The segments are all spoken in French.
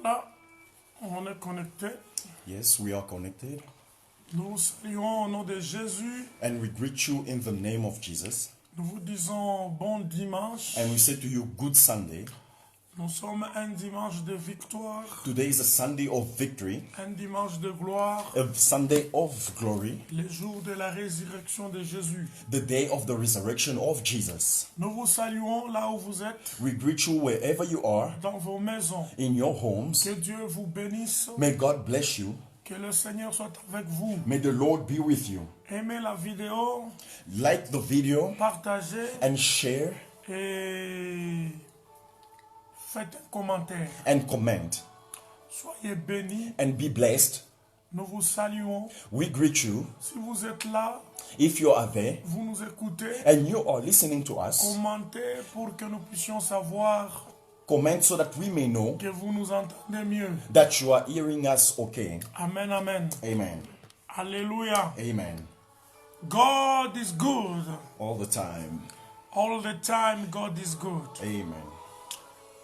Voilà, on est connecté. Yes, we are connected. Nous vous saluons au nom de Jésus. And we greet you in the name of Jesus. Nous vous disons bon dimanche. And we say to you, good Sunday. Nous sommes un dimanche de victoire, Today is a Sunday of victory, un dimanche de gloire, a Sunday of glory, le jour de la résurrection de Jésus. the day of the resurrection of Jesus. Nous vous saluons là où vous êtes, We greet you wherever you are, dans vos maisons. in your homes. Que Dieu vous bénisse, May God bless you. que le Seigneur soit avec vous. May the Lord be with you. Aimez la vidéo, Like the video partagez and share et faites un commentaire. and comment Soyez bénis. and be blessed. Nous vous saluons. We greet you. Si vous êtes là, If you are there vous nous écoutez, and you are listening to us, commentez pour que nous puissions savoir comment so that we may know que vous nous entendez mieux. that you are hearing us okay. Amen, amen. Amen. Alléluia. Amen. God is good. All the time. All the time, God is good. Amen.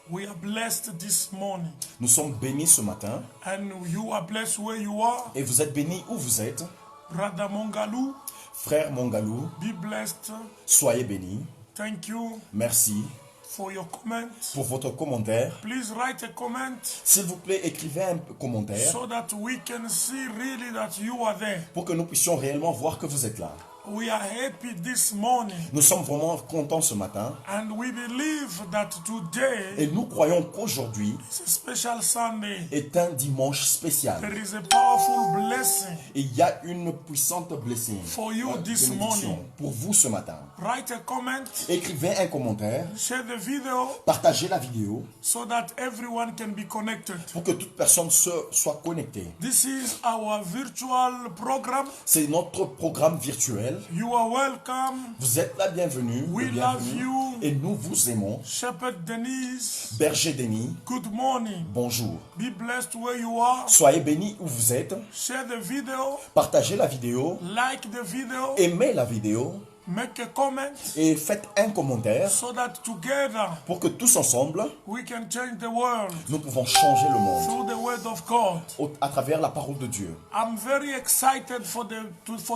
We are blessed this morning. Nous sommes bénis ce matin And you are blessed where you are. et vous êtes bénis où vous êtes. Brother Mongalou, Frère Mongalou, be blessed. soyez bénis. Thank you Merci for your comment. pour votre commentaire. Please write a comment S'il vous plaît, écrivez un commentaire so that we can see really that you are there. pour que nous puissions réellement voir que vous êtes là. We are happy this morning Nous sommes vraiment contents ce matin and we believe that today et nous croyons qu'aujourd'hui is a special Sunday. est un dimanche spécial. There is a powerful blessing Et il y a une puissante blessing for you this bénédiction morning. pour vous ce matin. Write a comment, Écrivez un commentaire, share the video partagez la vidéo so that everyone can be connected. pour que toute personne soit connectée. This is our virtual program. C'est notre programme virtuel. You are welcome. Vous êtes la bienvenue, We le love bienvenu, you. et nous vous aimons. Shepherd Denise, Berger Denis, good morning. bonjour. Be blessed where you are. Soyez bénis où vous êtes. Share the video, Partagez la vidéo, like the video, aimez la vidéo make a comment et faites un commentaire so that together pour que tous ensemble, we can change the world nous pouvons changer le monde through the word of God. à travers la parole de Dieu. I'm very excited for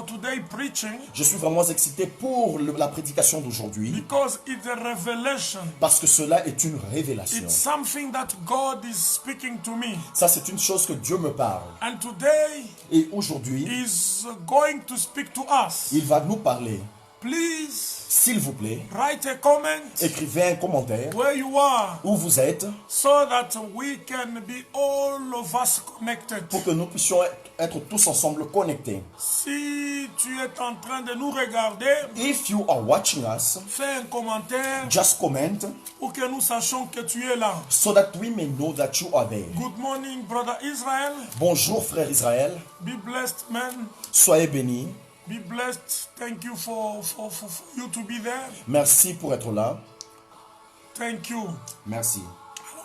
today preaching Je suis vraiment excité pour la prédication d'aujourd'hui because it's a revelation. parce que cela est une révélation. It's something that God is speaking to me. Ça, c'est une chose que Dieu me parle. And today Et aujourd'hui, is going to speak to us. il va nous parler. Please S'il vous plaît, write a comment écrivez un commentaire where you are où vous êtes so that we can be all of us connected. pour que nous puissions être tous ensemble connectés. Si tu es en train de nous regarder, If you are watching us, fais un commentaire just comment pour que nous sachions que tu es là. so that we may know that you are there. Good morning, brother Israel. Bonjour frère Israël, Be blessed, man. soyez bénis. Be blessed. Thank you for you to be there. Merci pour être là. Thank you. Merci.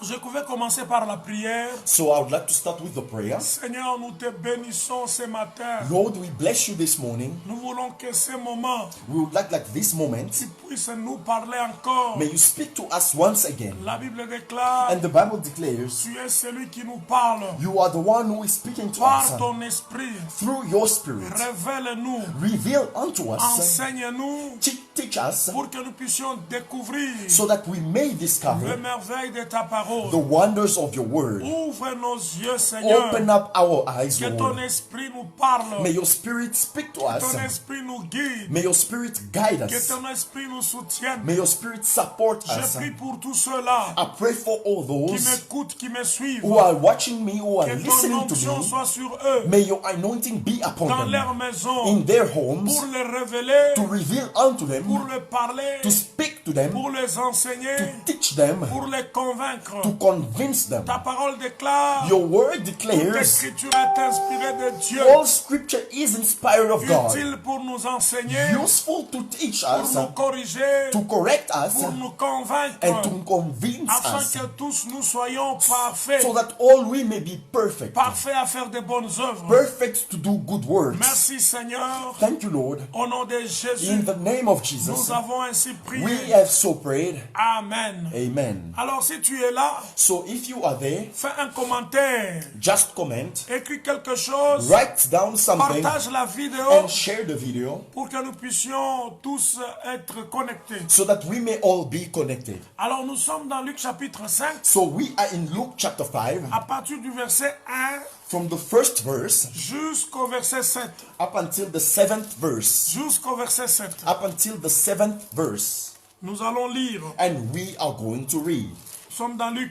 Je pouvais commencer par la prière. So I would like to start with the prayer. Seigneur, nous te bénissons ce matin. Lord, we bless you this morning. Nous voulons que ce moment, We would like this moment, tu puisses nous parler encore. may you speak to us once again. La Bible déclare, And the Bible declares, tu es celui qui nous parle you are the one who is speaking to par us ton esprit. through your spirit. Révèle-nous, Reveal unto us, enseigne-nous teach us, pour que nous puissions découvrir so that we may les discover merveilles de ta parole. the wonders of your word. Ouvre nos yeux, Seigneur. Open up our eyes, Que ton Lord. esprit nous parle. May your spirit speak to Que us. ton esprit nous guide. May your spirit guide Que us. ton esprit nous soutienne. May your spirit support Je us. prie pour tous ceux-là I pray for all qui those m'écoutent, qui me suivent. who are watching me, who are Que ton listening to onction me. soit sur eux, May your anointing be upon dans leur them, maison, in their homes, pour les révéler, to reveal unto them, pour les parler, to speak to them, pour les enseigner, to teach them, pour les convaincre. to convince them. Ta parole déclare, Your word toute declares écriture est inspirée de Dieu, all scripture is inspired of God, utile pour nous enseigner, useful to teach pour us, nous corriger, to correct us, pour nous convaincre, and to convince afin us, que tous nous soyons parfaits, so that all we may be perfect, parfaits à faire de bonnes œuvres. perfect to do good works. Merci Seigneur, Thank you, Lord. au nom de In Jésus, the name of nous Jesus, avons ainsi prié. we have so prayed. Amen. Amen. Alors si tu es là, So if you are there, fais un commentaire, just comment, écris quelque chose, write down something, partage la vidéo and share the video pour que nous puissions tous être connectés. so that we may all be connected. Alors nous sommes dans Luc chapitre 5, So we are in Luke chapter 5, à partir du verset 1 from the first verse jusqu'au verset 7. up until the 7th verse. Jusqu'au verset 7. Up until the 7th verse. Nous allons lire. And we are going to read. Nous sommes dans Luc.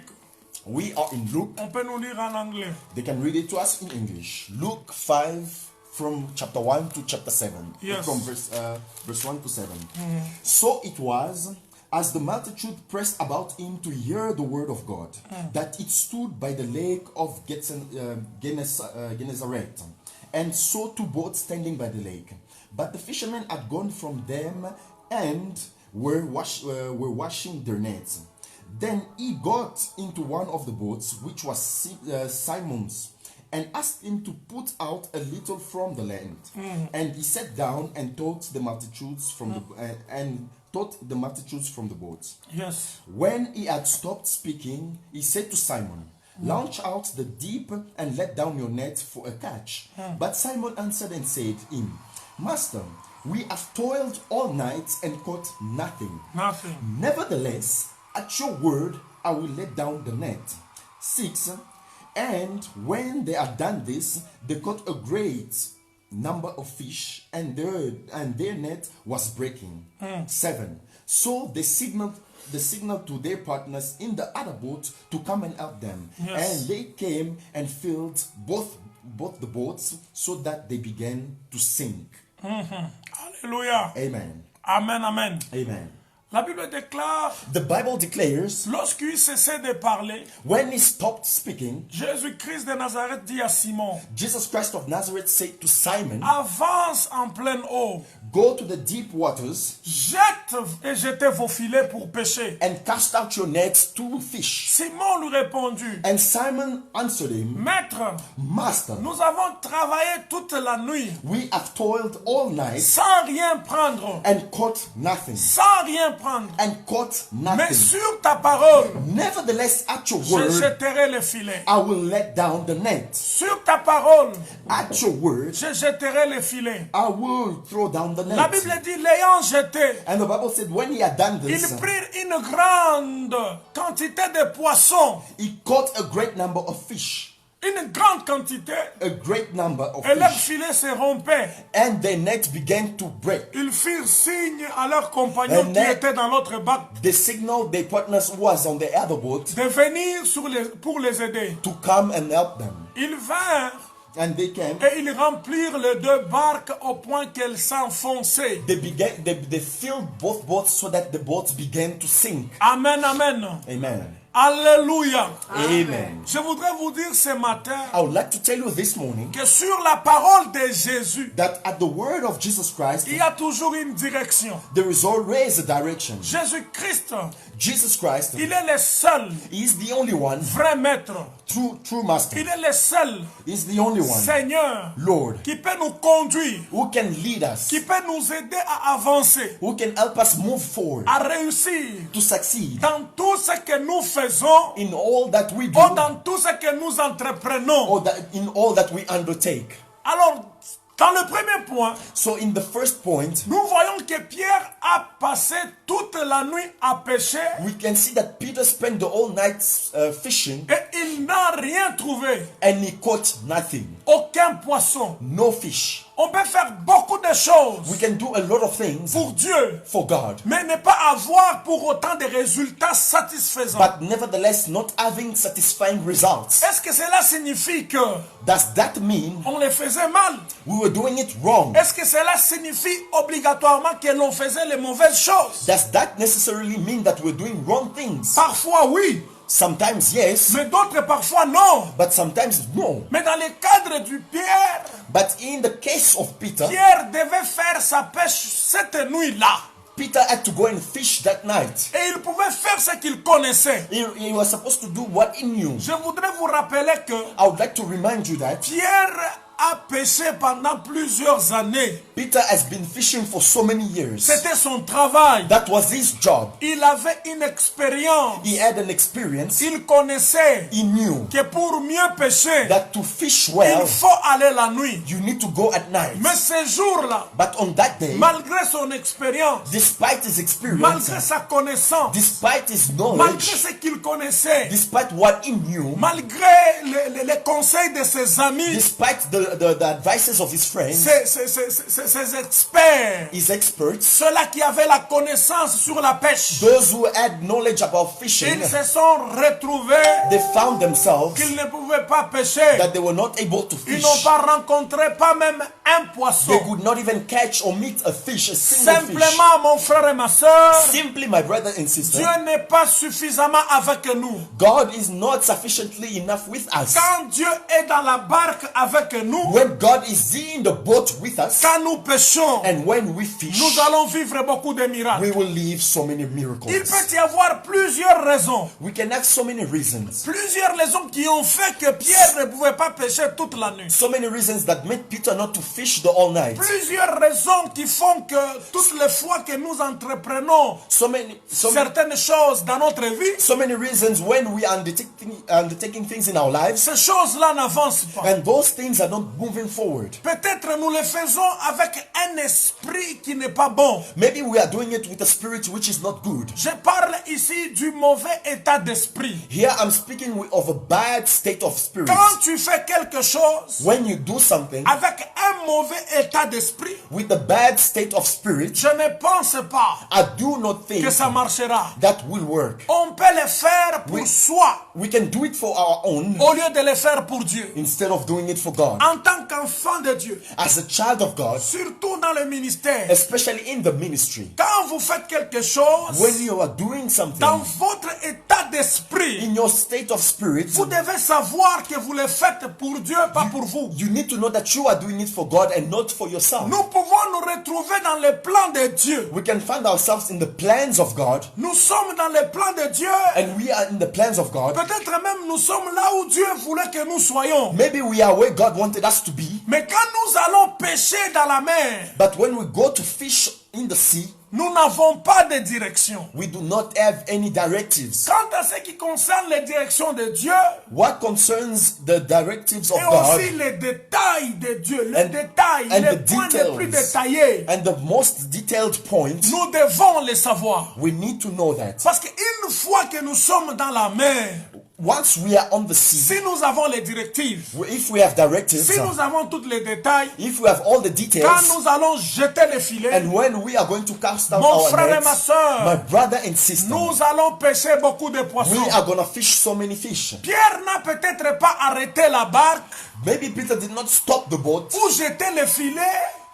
We are in Luke. On peut nous lire en anglais. They can read it to us in English. Luke 5 from chapter 1 to chapter 7. Yes. From verse 1 to 7. So it was, as the multitude pressed about him to hear the word of God, that it stood by the lake of Gennesaret, and saw two boats standing by the lake. But the fishermen had gone from them and were washing their nets. Then he got into one of the boats, which was Simon's, and asked him to put out a little from the land. And he sat down and taught the multitudes from the multitudes from the boats. Yes. When he had stopped speaking, he said to Simon, "Launch out the deep and let down your net for a catch." But Simon answered and said him, "Master, we have toiled all night and caught nothing. Nothing. Nevertheless, at your word, I will let down the net." 6. And when they had done this, they caught a great number of fish, and their net was breaking. 7. So they signaled to their partners in the other boat to come and help them. Yes. And they came and filled both the boats, so that they began to sink. Alléluia. Amen. Amen, amen. Amen. La Bible déclare, The Bible declares, lorsqu'il cessait de parler, when he stopped speaking, Jésus-Christ de Nazareth dit à Simon, Jesus Christ of Nazareth said to Simon, avance en pleine eau, "Go to the deep waters jetez vos filets pour pêcher. and cast out your nets to fish." Simon lui répondit, And Simon answered him, Maître, "Master, nous avons travaillé toute la nuit we have toiled all night sans rien prendre, and caught nothing. sans rien prendre. And caught Mais nothing. sur ta parole, Nevertheless, at your je word, jetterai le filet. I will let down the net. Sur ta parole, At your word, je jetterai le filet. I will throw down the La net." Bible dit, l'ayant jeté, And the Bible said when he had done ils this, prirent une grande quantité de poissons. he caught a great number of fish. Une grande quantité. A great number of Et leur fish. filet se rompait. And their net began to break. Ils firent signe à leurs compagnons And qui then- étaient dans l'autre bac They signaled their partners who was on the other boat de venir pour les aider. to come and help them. Ils vinrent And they came. et ils remplirent les deux barques au point qu'elles s'enfonçaient. They filled both boats so that the boats began to sink. Amen, amen. Amen. Alléluia. Amen. Je voudrais vous dire ce matin I would like to tell you this morning que sur la parole de Jésus, that at the word of Jesus Christ, il y a toujours une direction. there is always a direction. Jésus-Christ, Jesus Christ, il est le seul he is the only one, vrai maître. true master. Il est le seul He is the only one, Seigneur Lord, qui peut nous conduire, who can lead us, qui peut nous aider à avancer, who can help us move forward, à réussir to succeed dans tout ce que nous faisons in all that we do, ou dans tout ce que nous entreprenons. or in all that we undertake. Alors, dans le premier point, So in the first point, nous voyons que Pierre a passé toute la nuit à pêcher we can see that Peter spent the whole night fishing et il n'a rien trouvé, and he caught nothing. aucun poisson. No fish. On peut faire beaucoup de choses We can do a lot of things pour Dieu, for God, mais ne pas avoir pour autant de résultats satisfaisants. but nevertheless not having satisfying results. Est-ce que cela signifie que Does that mean on les faisait mal? we were doing it wrong? Est-ce que cela signifie obligatoirement que l'on faisait les mauvaises choses? Does that necessarily mean that we're doing wrong things? Parfois oui, Sometimes yes, mais d'autres parfois non. but sometimes no. Mais dans le cadre du Pierre, But in the case of Peter, Pierre devait faire sa pêche cette nuit-là. Peter had to go and fish that night. Et il pouvait faire ce qu'il connaissait. He was supposed to do what he knew. Je voudrais vous rappeler que I would like to remind you that Pierre a pêché pendant plusieurs années. Peter has been fishing for so many years. C'était son travail. That was his job. Il avait une expérience. He had an experience. Il connaissait He knew que pour mieux pêcher, that to fish well, il faut aller la nuit. you need to go at night. Mais ce jour-là, But on that day, malgré son expérience, despite his experience, malgré sa connaissance, despite his malgré knowledge, ce qu'il connaissait, despite what he knew, malgré les conseils de ses amis, despite the advices of his friends, ses experts, his experts, ceux-là qui avaient la connaissance sur la pêche, those who had knowledge about fishing, ils se sont retrouvés they found themselves qu'ils ne pouvaient pas pêcher. that they were not able to Ils fish. n'ont pas rencontré pas même un They poisson. could not even catch or meet a fish, a single fish. Simplement, mon frère et ma soeur, Simply, my brother and sister, Dieu n'est pas suffisamment avec nous. God is not sufficiently enough with us. Quand Dieu est dans la barque avec nous, When God is in the boat with us, quand nous pêchons, and when we fish, nous allons vivre beaucoup de miracles. we will live so many Il miracles. peut y avoir plusieurs raisons. We can have so many reasons. Plusieurs raisons qui ont fait que Pierre ne pouvait pas pêcher toute la nuit. So many reasons that made Peter not to fish the all night. Plusieurs raisons qui font que toutes les fois que nous entreprenons So many certaines choses dans notre vie, reasons when we are undertaking things in our lives, ces choses-là n'avancent pas. and those things are not moving forward. Peut-être nous le faisons avec un esprit qui n'est pas bon. Maybe we are doing it with a spirit which is not good. Je parle ici du mauvais état d'esprit. Here I'm speaking of a bad state of spirit. Quand tu fais quelque chose When you do something avec un mauvais état d'esprit, with a bad state of spirit, je ne pense pas I do not think que ça marchera. that will work. On peut le faire pour soi We can do it for our own au lieu de le faire pour Dieu. instead of doing it for God. En tant qu'enfant de Dieu, As a child of God, surtout dans le ministère, especially in the ministry, quand vous faites quelque chose, when you are doing something dans votre état d'esprit, in your state of spirit, vous devez savoir que vous le faites pour Dieu, pas pour vous. you need to know that you are doing it for God and not for yourself. Nous pouvons nous retrouver dans le plan de Dieu. We can find ourselves in the plans of God, Nous sommes dans le plan de Dieu. and we are in the plans of God. Peut-être même nous sommes là où Dieu voulait que nous soyons. Maybe we are where God wanted us to be, Mais quand nous allons pêcher dans la mer, but when we go to fish in the sea, nous n'avons pas de direction. we do not have any directives. Quant à ce qui concerne les directions de Dieu What concerns the directives of et God aussi les détails de Dieu, les détails, and les the points les plus details. détaillés, and the most detailed point, nous devons les savoir. we need to know that. Parce qu'une fois que nous sommes dans la mer, Once we are on the sea, si nous avons les directives, if we have directives, si nous avons tous les détails, if we have all the quand details, nous allons jeter les filets, and when we are going to cast down mon our frère et ma nets, soeur, my brother and sister, nous allons pêcher beaucoup de poissons. we are going to fish so many fish. Pierre n'a peut-être pas arrêté la barque Maybe Peter did not stop the boat ou jeter les filets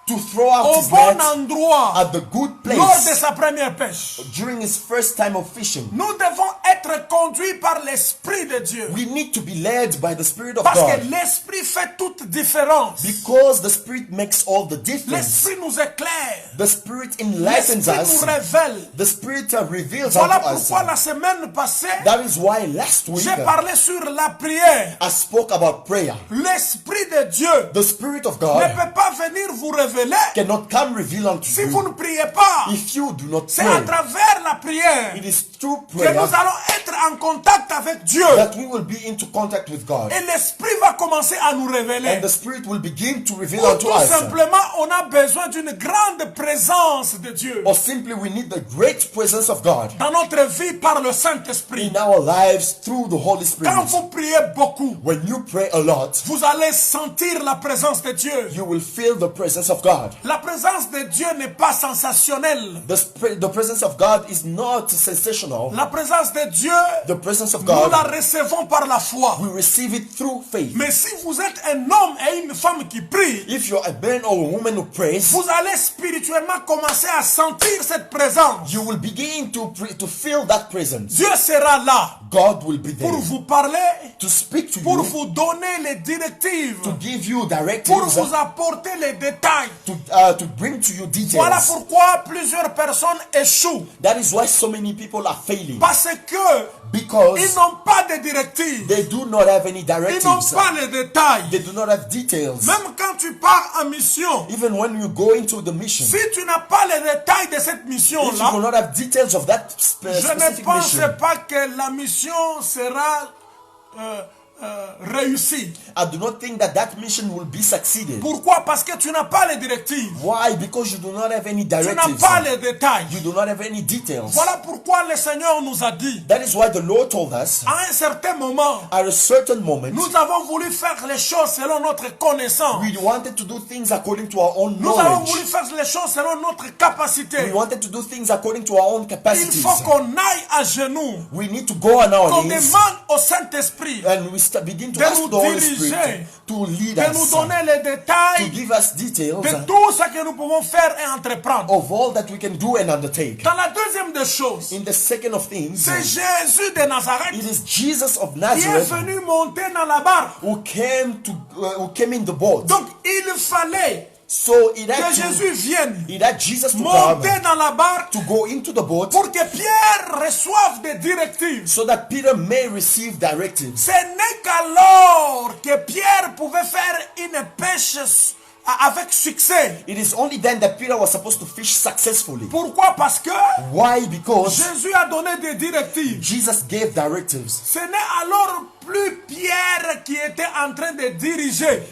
to throw out au his bon net endroit at the good lors de place sa première pêche. during his first time of fishing. Nous devons être conduits par l'Esprit de Dieu. We need to be led by the Spirit of Parce que God, l'Esprit fait toute différence. because the Spirit makes all the difference. L'Esprit nous éclaire. The Spirit enlightens L'Esprit us. nous révèle. The Spirit reveals Voilà unto us. pourquoi la semaine passée, That is why last week j'ai parlé sur la prière. I spoke about prayer. L'Esprit de Dieu The Spirit of ne God peut pas venir vous révéler cannot come reveal unto si vous you ne priez pas. if you do not C'est à pray. travers la prière It is through que prayer nous allons être en contact avec Dieu. that we will be into contact with God, Et l'Esprit va commencer à nous révéler. and the Spirit will begin to reveal Ou unto tout us. simplement, on a besoin d'une grande présence de Dieu Or simply we need the great presence of God dans notre vie par le Saint-Esprit. in our lives through the Holy Quand Spirit. vous priez beaucoup, When you pray a lot, vous allez sentir la présence de Dieu. you will feel the presence of God. La présence de Dieu n'est pas sensationnelle. The presence of God is not sensational. La présence de Dieu, The presence of nous God, la recevons par la foi. we receive it through faith. Mais si vous êtes un homme et une femme qui prient, If you're a man or a woman who prays, vous allez spirituellement commencer à sentir cette présence. you will begin to feel that presence. Dieu sera là God will be there pour vous parler, to speak to pour you, vous donner les directives, to give you pour directives, vous apporter les détails. to bring to you Voilà details. pourquoi plusieurs personnes échouent. That is why so many people are failing. Parce que Because Ils n'ont pas de directives. they do not have any Ils n'ont directives. pas les détails. They do not have details. Même quand tu pars en mission, Even when you go into the mission, si tu n'as pas les détails de cette if you mission-là, do not have details of that je ne specific pense mission, pas que la mission sera réussie. I do not think that that mission will be succeeded. Pourquoi? Parce que tu n'as pas les directives. Why? Because you do not have any Tu n'as directives. pas les détails. You do not have any details. Voilà pourquoi le Seigneur nous a dit, That is why the Lord told us, à un certain moment, at a certain moment, nous avons voulu faire les choses selon notre connaissance. we wanted to do things according to our own Nous avons voulu knowledge. faire les choses selon notre capacité. We wanted to do things according to our own Il capacities. faut qu'on aille à genoux, We need to go on our qu'on knees demande au Saint-Esprit and we begin to de ask nous the Holy diriger, Spirit to lead de nous us, donner les to détails give us details de tout ce que nous pouvons faire et entreprendre. of all that we can do and undertake. Dans la deuxième des choses, In the second of things, c'est Jésus de Nazareth it is Jesus of qui est Nazareth venu monter dans la barque. who came in the boat. Donc il fallait So it que had Jésus vienne Jesus to come monter dans la barque to go into the boat pour que Pierre reçoive des directives. so that Peter may receive directives. Ce n'est qu'alors que Pierre pouvait faire une pêche avec succès. It is only then that Peter was supposed to fish successfully. Pourquoi? Parce que Why? Because Jésus a donné des directives. Jesus gave directives. Ce n'est alors plus Pierre qui était en train de diriger,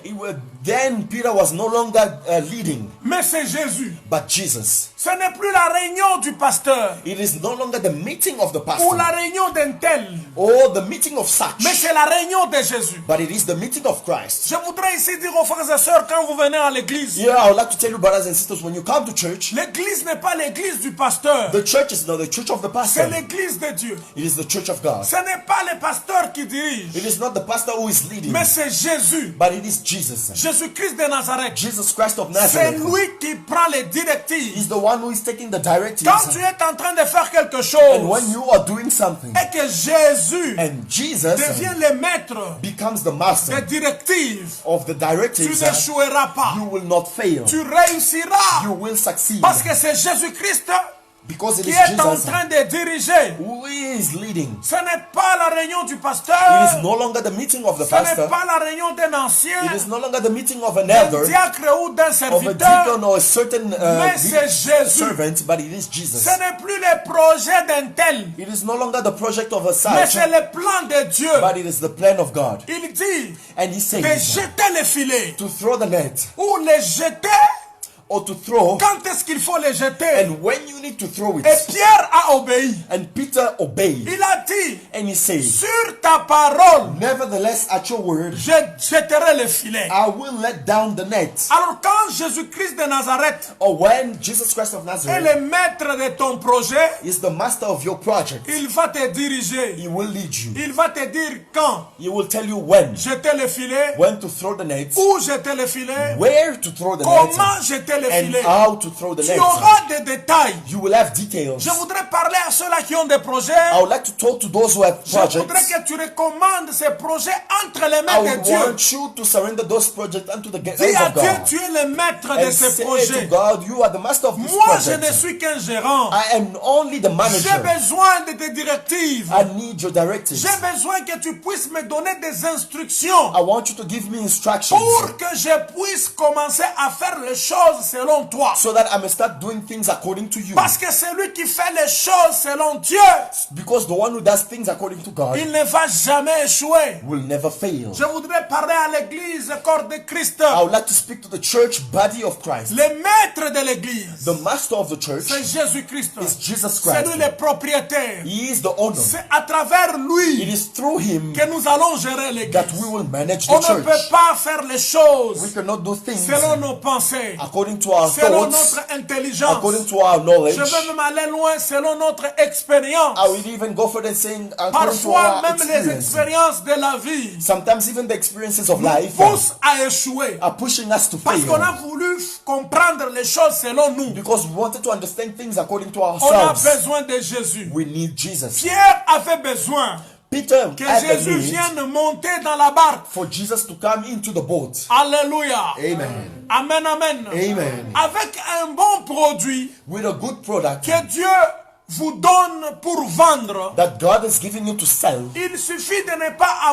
Then Peter was no longer leading, mais c'est Jésus. but Jesus. Ce n'est plus la réunion du pasteur It is no longer the meeting of the ou pastor la réunion d'un tel, or the meeting of such, mais c'est la réunion de Jésus. but it is the meeting of Christ. Je voudrais ici dire aux frères et sœurs, quand vous venez à l'église, Yeah, I would like to tell you, brothers and sisters, when you come to church, l'église n'est pas l'église du pasteur, the church is not the church of the pastor. c'est l'église de Dieu. It is the church of God. Ce n'est pas le pasteur qui dirige, It is not the pastor who is leading, mais c'est Jésus. but it is Jesus. Jésus-Christ de Nazareth. Jesus Christ of C'est Nazareth. lui qui prend les directives. He's the one who is taking the directives. Quand tu es en train de faire quelque And when chose you are doing something, et que Jésus and Jesus devient le maître becomes the master des directives, of the tu directives, n'échoueras pas. you will not fail. Tu réussiras You will succeed. parce que c'est Jésus-Christ Because it qui is est en Jesus train de diriger. who is leading. Ce n'est pas la réunion du It pasteur. is no longer the meeting of the Ce n'est pastor. pas la réunion d'un ancien, It is no longer the meeting of an d'un elder, diacre ou d'un of a serviteur. deacon or a certain Mais c'est Jésus. servant, but it is Jesus. Ce n'est plus le projet d'un tel, It is no longer the project of a mais such, c'est le plan de Dieu. but it is the plan of God. Il dit And he de says jeter les filets to throw the net ou les jeter or to throw, quand est-ce qu'il faut les jeter. and when you need to throw it. Et Pierre a obéi. And Peter obeyed, Il a dit, and he said, sur ta parole, nevertheless, at your word, je jeterai les filets. I will let down the net. Alors quand Jésus-Christ de Nazareth Or when Jesus Christ of est Nazareth le maître de ton projet, is the master of your project, il va te diriger. he will lead you. Il va te dire quand He will tell you when jeter les filets, to throw the net, où jeter les filets, where to throw the comment net, jeter les and filets. how to throw the Tu net. auras des détails. You will have details. Je voudrais parler à ceux-là qui ont des projets. I would like to talk to those who have Je voudrais projects. que tu recommandes ces projets entre les I mains de would Dieu. want you to surrender those projects unto the Dis hands à of Dieu, God. tu es le maître de And ces say to projets. God, you are the master of this Moi, je ne project. suis qu'un gérant. I am only the J'ai manager. besoin de tes directives. I need your directives. J'ai besoin que tu puisses me donner des instructions I want you to give me instructions pour que je puisse commencer à faire les choses selon toi. so that I may start doing things according to you. Parce que celui qui fait les choses selon Dieu, Because the one who does things according to God il ne va jamais échouer. will never fail. Je voudrais parler à l'église, corps de Christ. I would like to speak to the church body of Christ. Le maître de l'église, The master of the church c'est Jésus-Christ. is Jesus C'est Christ. lui le propriétaire. He is the owner. C'est à travers It lui is through him que nous allons gérer that l'église. we will manage On the ne peut church. pas faire les We choses cannot do things selon nos pensées, according to our selon thoughts, notre intelligence. according to our knowledge. Je veux même aller loin selon notre expérience. I will even go further saying according to Parfois, our même les experience. expériences de la vie Sometimes even the experiences of life poussent à échouer. are pushing us to Parce qu'on a fail. voulu comprendre les choses selon nous. Because we wanted to understand things according to On a ourselves. besoin de Jésus. We need Jesus. Pierre avait besoin Peter que had the Jésus need vienne monter dans la barque. for Jesus to come into the boat. Alléluia. Amen. Amen, amen. Amen. Avec un bon produit With a good product que Dieu vous donne pour vendre, that God is giving you to sell, il suffit de ne pas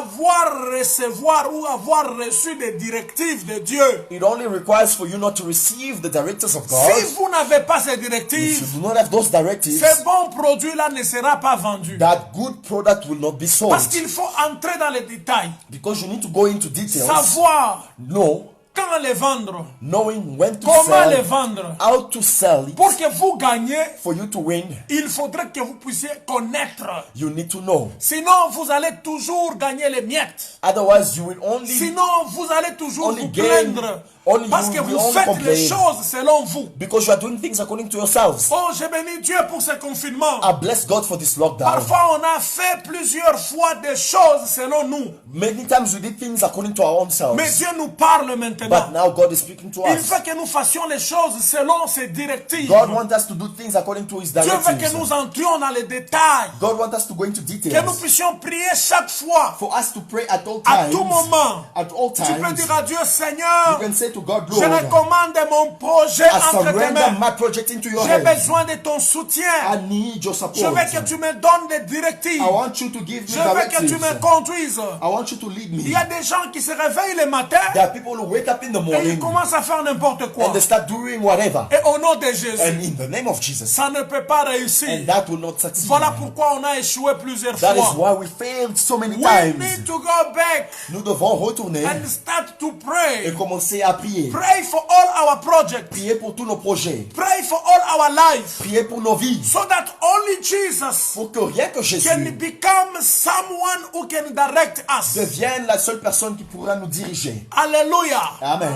recevoir ou avoir reçu des directives de Dieu. it only requires for you not to receive the directives of God. Si vous n'avez pas ces If directives, you do not have those directives, ce bon produit-là ne sera pas vendu. that good product will not be sold. Parce qu'il faut entrer dans les détails, Because you need to go into details, savoir know, quand les vendre, knowing when to comment les sell, vendre. how to sell it. Pour que vous gagnez, For you to win, il faudrait que vous puissiez connaître. you need to know. Sinon, vous allez toujours gagner les miettes. Otherwise, you will only Sinon, vous allez toujours Only vous gain, plaindre. only Parce you que will vous only faites complain. les choses selon vous. because you are doing things according to yourselves. Oh, j'ai béni Dieu pour ce confinement. I bless God for this lockdown. Parfois, on a fait plusieurs fois des choses selon nous. Many times we did things according to our own selves. Mais Dieu nous parle But maintenant. now God is speaking to Il us. veut que nous fassions les choses selon ses directives. God wants us to do things according to His Dieu veut que directives. nous entrions dans les détails. God wants us to go into Que nous details. puissions prier chaque fois. For us to pray at all À times. tout moment. At all Tu peux times. dire à Dieu, You Seigneur, can say to God, je Lord, recommande mon projet I entre tes surrender mains. my project into your J'ai hands. besoin de ton soutien. I need your Je support. veux que tu me donnes des directives. I want you to give me Je veux que tu directives. me conduises. I want you to lead Il me. y a des gens qui se réveillent le matin There are people who wake up in the et ils morning commencent à faire n'importe quoi. and they start doing whatever. Et au nom de Jésus, And in the name of Jesus. ça ne peut pas réussir. And that will not succeed. Voilà pourquoi on a échoué plusieurs That is fois. why we failed so many We times. need to go back Nous devons retourner and start to et pray. commencer à prier. Pray for all our projects. Prier pour tous nos projets. Pray for all our life. Prier pour nos vies. So that only Jesus Pour que rien que Jésus can become someone who can direct us. devienne la seule personne qui pourra nous diriger. Alléluia. Amen.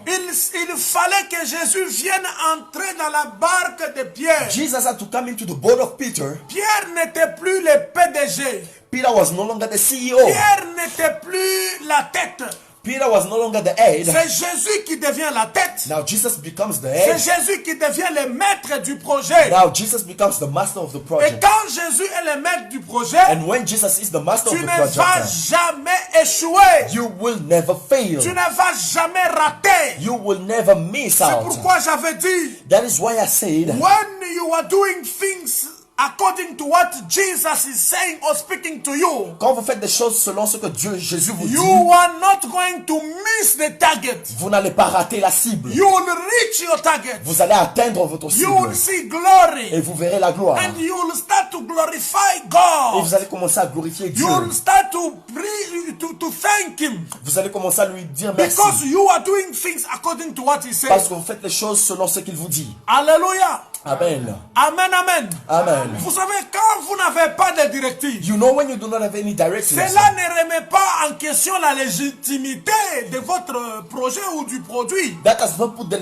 Il fallait que Jésus vienne entrer dans la barque de Pierre. Jesus had to come into the boat of Peter. Pierre n'était plus le PDG. Peter was no longer the CEO. Pierre n'était plus la tête. Peter was no longer the head. C'est Jésus qui devient la tête. Now Jesus becomes the C'est head. Jésus qui devient le maître du projet. Now Jesus becomes the master of the Et project. quand Jésus est le maître du projet, And when Jesus is the master tu of ne the vas project, jamais échouer. you will never fail. Tu ne vas jamais rater. You will never miss C'est out. pourquoi j'avais dit, That is why I said, when you are doing things according to what Jesus is saying or speaking to you, quand vous faites des choses selon ce que Jésus vous you dit, are not going to miss the target. vous n'allez pas rater la cible. You will reach your target. Vous allez atteindre votre You cible. will see glory. Et vous verrez la gloire. And you will start to glorify Et God. vous allez commencer à glorifier Dieu. You will start to pray, to thank Him. Vous allez commencer à lui dire merci. Because you are doing things according to what He Parce says. que vous faites les choses selon ce qu'il vous dit. Alléluia. Amen. Amen, amen. Amen. Vous savez, quand vous n'avez pas de directive, You know when you do not have any directives, cela ne remet pas en question la légitimité de votre projet ou du produit. that does not put the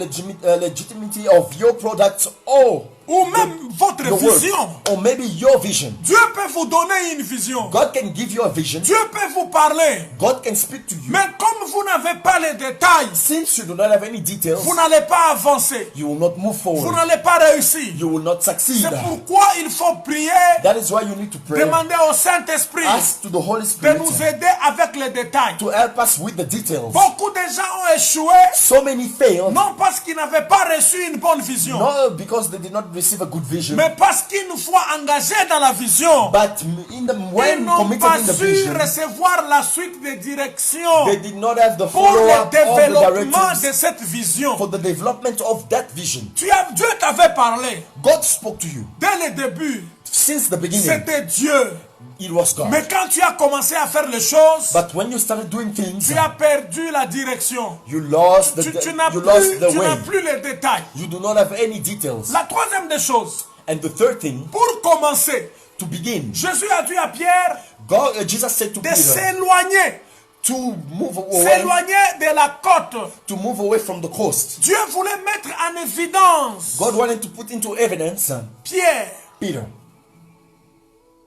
legitimacy of your products or Ou même votre the work, vision. or maybe your vision. Dieu peut vous donner une vision. God can give you a vision. Dieu peut vous parler. God can speak to you. Mais comme vous n'avez pas les détails, Since you do not have any details, vous n'allez pas avancer. you will not move Vous forward. n'allez pas réussir. You will not succeed. C'est pourquoi il faut prier, That is why you need to pray. demander au Saint-Esprit Ask to the Holy de Spirit nous aider avec les détails. to help us with the details. Beaucoup de gens ont échoué, So many failed, non parce qu'ils n'avaient pas reçu une bonne vision, not because they did not receive a good vision, mais parce qu'une fois engagés dans la vision, but ils when n'ont committed pas in the su vision, recevoir la suite des directions they did not have the pour le follow-up of the développement de directives cette vision. for the development of that vision. Dieu t'avait parlé God spoke to you dès le début. since the beginning. C'était Dieu. It was God. Mais quand tu as commencé à faire les choses, But when you started doing things, tu as perdu la direction. you lost Tu n'as the way. plus les détails. You do not have any details. La troisième des choses, And the third thing, pour commencer, to begin, Jésus a dit à Pierre Jesus said to de Peter s'éloigner, to move away, s'éloigner de la côte. to move away from the coast. Dieu voulait mettre en évidence God wanted to put into evidence Pierre Peter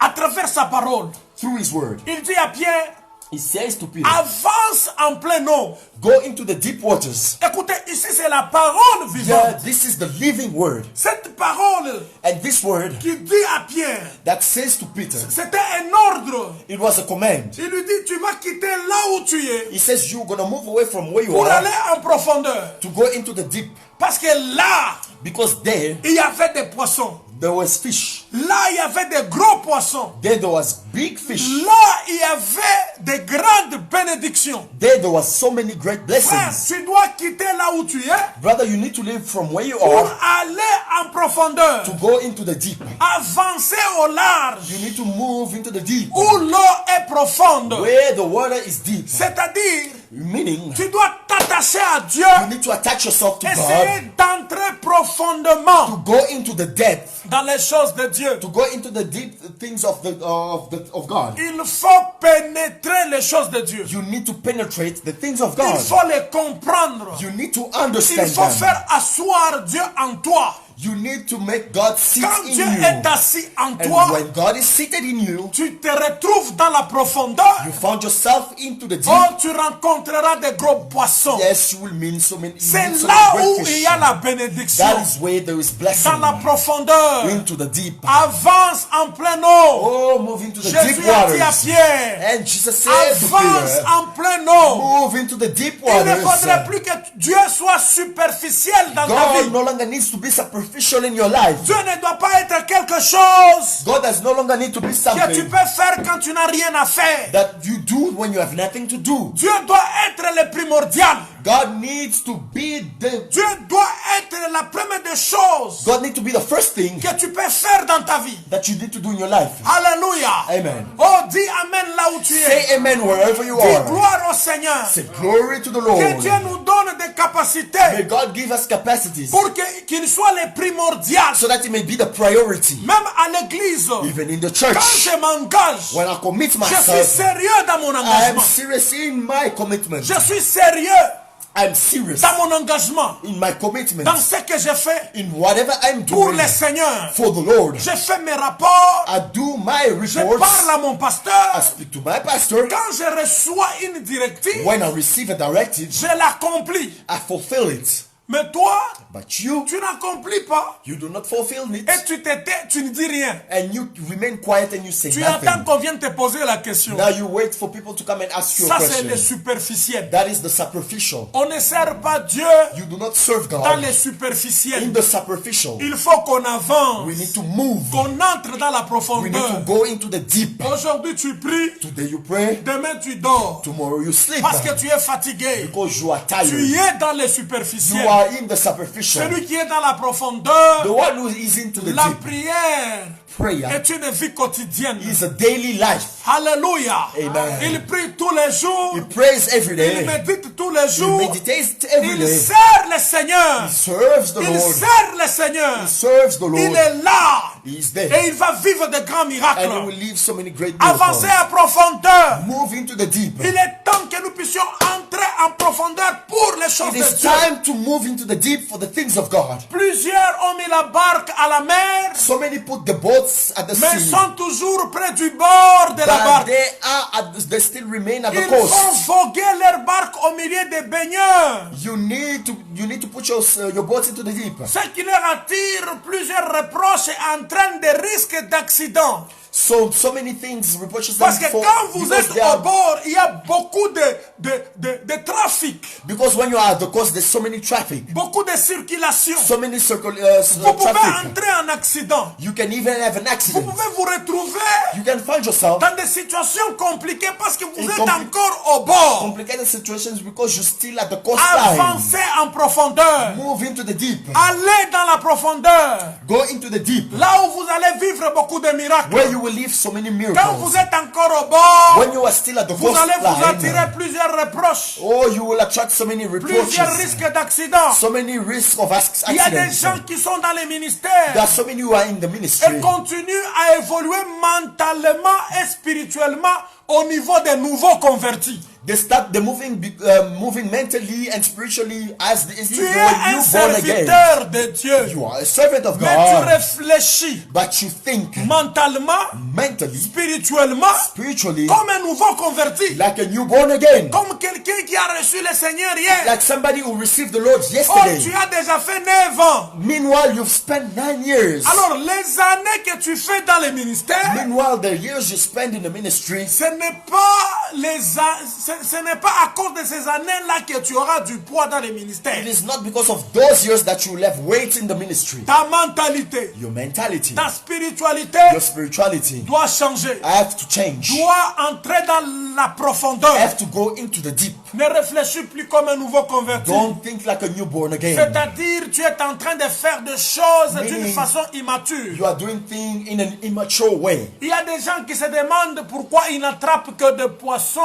à travers sa parole. through his word. Il dit à Pierre, He says to Peter, avance en plein eau. go into the deep waters. Écoutez, ici c'est la parole Yeah, vivante. this is the living word. Cette parole And this word qui dit à Pierre, that says to Peter, c'était un ordre. it was a command. Il lui dit, tu vas quitter là où tu es He says you're going to move away from where you pour aller are en profondeur. to go into the deep. Parce que là, Because there, il y avait des poissons. there was fish. Là, il y avait des gros poissons. There was big fish. Là, il y avait des grandes bénédictions. There was so many great Frère, blessings. tu dois quitter là où tu es Brother, you need to live from where you pour are aller en profondeur. to go into the deep. Avancer au large You need to move into the deep, où l'eau est profonde. where the water is deep. C'est-à-dire, Meaning, tu dois t'attacher à Dieu. you need to attach yourself to God, Essayer d'entrer profondément to go into the depth, dans les choses de Dieu. to go into the deep things of God. Il faut pénétrer les choses de Dieu. You need to penetrate the things of Il God. faut les comprendre. You need to Il understand faut them. faire asseoir Dieu en toi. You need to make God sit Quand in Dieu you. est assis en And toi, when God is seated in you, tu te retrouves dans la profondeur. you found yourself into the deep. Oh, tu rencontreras des gros poissons. Yes, you will meet so many C'est great là où il fish. y a la bénédiction. That is where there is blessing. Dans la profondeur. Into the deep. Avance en pleine eau. Oh, move into the deep Jésus a dit à waters. Pierre, And Jesus said to avance Peter, en pleine eau. move into the deep Il ne waters. faudrait plus que Dieu soit superficiel dans ta God vie. no longer needs to be superficial in your life. Dieu ne doit pas être quelque chose God does no longer need to be que tu something peux faire quand tu n'as rien à faire. that you do when you have nothing to do. Dieu doit être le primordial. God needs to be Dieu doit être la première des choses God needs to be the first thing que tu peux faire dans ta vie. that you need to do in your life. Alléluia. Amen. Oh, dis Amen là où tu es. Say amen wherever you Dis are. gloire au Seigneur. Say glory to the Que Lord. Dieu nous donne des capacités May God give us capacities pour qu'il soit le primordial. so that it may be the priority. Même à l'église, Even in the quand church, je m'engage, when I commit je suis myself, sérieux dans mon I am engagement. serious in my commitment. Je suis sérieux I'm serious dans mon engagement. in my commitment. Dans ce que je fais In whatever I'm pour doing le Seigneur. for the Lord. Je fais mes rapports. I do my Je reports. parle à mon I pasteur. speak to my pastor. Quand je reçois une directive, When I receive a directive, je l'accomplis. I fulfill it. Mais toi, But you n'accomplis pas. do not fulfill it. Et tu te tais, tu ne dis rien. And you remain quiet and you say Tu attends nothing. qu'on vienne te poser la question. Now you wait for people to come and ask you a Ça, c'est le question. superficiel. That is the superficial. On ne sert pas Dieu You do not serve dans God les in superficiels. the superficial. Il faut qu'on avance, We need to move. qu'on entre dans la We need to profondeur. go into the deep. Aujourd'hui, tu pries. Today you pray. Demain, tu dors. Tomorrow you sleep. Parce que tu es fatigué. Because you are Tu tired. es dans les You superficiels. are in the superficial. Celui qui est dans la profondeur, The one who is into the la deep. prière Prayer est une vie quotidienne. is a daily life. Alléluia. Amen. Il prie tous les jours. He prays every Il day. médite tous les He jours. meditates every Il day. sert le Seigneur. He serves the Il Lord. sert le Seigneur. He serves the Il Lord. est là. He is there. Et il va vivre de grands And he miracles. will leave so many great Avancer miracles. à profondeur. Move into the deep. Il est temps que nous puissions entrer en profondeur pour les choses It de is Dieu. time to move into the deep for the things of God. Plusieurs ont mis la barque à la mer, So many put the boats at the mais sea, sont toujours près du bord de la but barque. they still remain at the Ils font coast. voguer leur barque au milieu des baigneurs. You need to put your boats into the deep. Ce qui leur attire plusieurs reproches et entraîne des risques d'accident. So many things reproaches them Parce que for quand vous because êtes they au are- bord, il y a beaucoup de trafic, because when you are at the coast, there's so many traffic, beaucoup de circulation. so many Vous pouvez traffic. entrer en accident. You can even have an Vous accident. pouvez vous retrouver You can find yourself dans des situations compliquées parce que vous In êtes compli- encore au bord. complicated situations because you're still at the coastline. Avancez en profondeur. Move into the deep. Allez dans la profondeur. Go into the deep, Là où vous allez vivre beaucoup de miracles. where you will live so many Quand vous miracles. êtes encore au bord, When you are still at the vous allez vous coastline, attirer plusieurs reproches, oh, you will attract so many plusieurs reproaches, risques d'accident. so many risks of Il y a des accidents. gens qui sont dans les There ministères are so many who are in the ministry et continuent à évoluer mentalement et spirituellement au niveau des nouveaux convertis. they start moving mentally and spiritually as if Tu they es were un newborn again. serviteur de Dieu, You are a servant of mais tu God, réfléchis but you think mentalement, mentally, spirituellement, spiritually, comme un nouveau converti, like a newborn again, comme quelqu'un qui a reçu le Seigneur hier. like somebody who received the Lord Oh, tu yesterday. as déjà fait 9 ans. Meanwhile, you've spent 9 years. Alors, les années que tu fais dans le ministère, Meanwhile, the years you spend in the ministry, ce n'est pas ce n'est pas à cause de ces années-là que tu auras du poids dans les ministères. It is not because of those years that you will have weight in the ministry. Ta mentalité, Your mentality, ta spiritualité your spirituality doit changer. have to change. Doit entrer dans la profondeur. Have to go into the deep. Ne réfléchis plus comme un nouveau converti. Don't think like a newborn again. C'est-à-dire, tu es en train de faire des choses d'une Meaning, façon immature. You are doing things in an immature way. Il y a des gens qui se demandent pourquoi ils n'attrapent que des poissons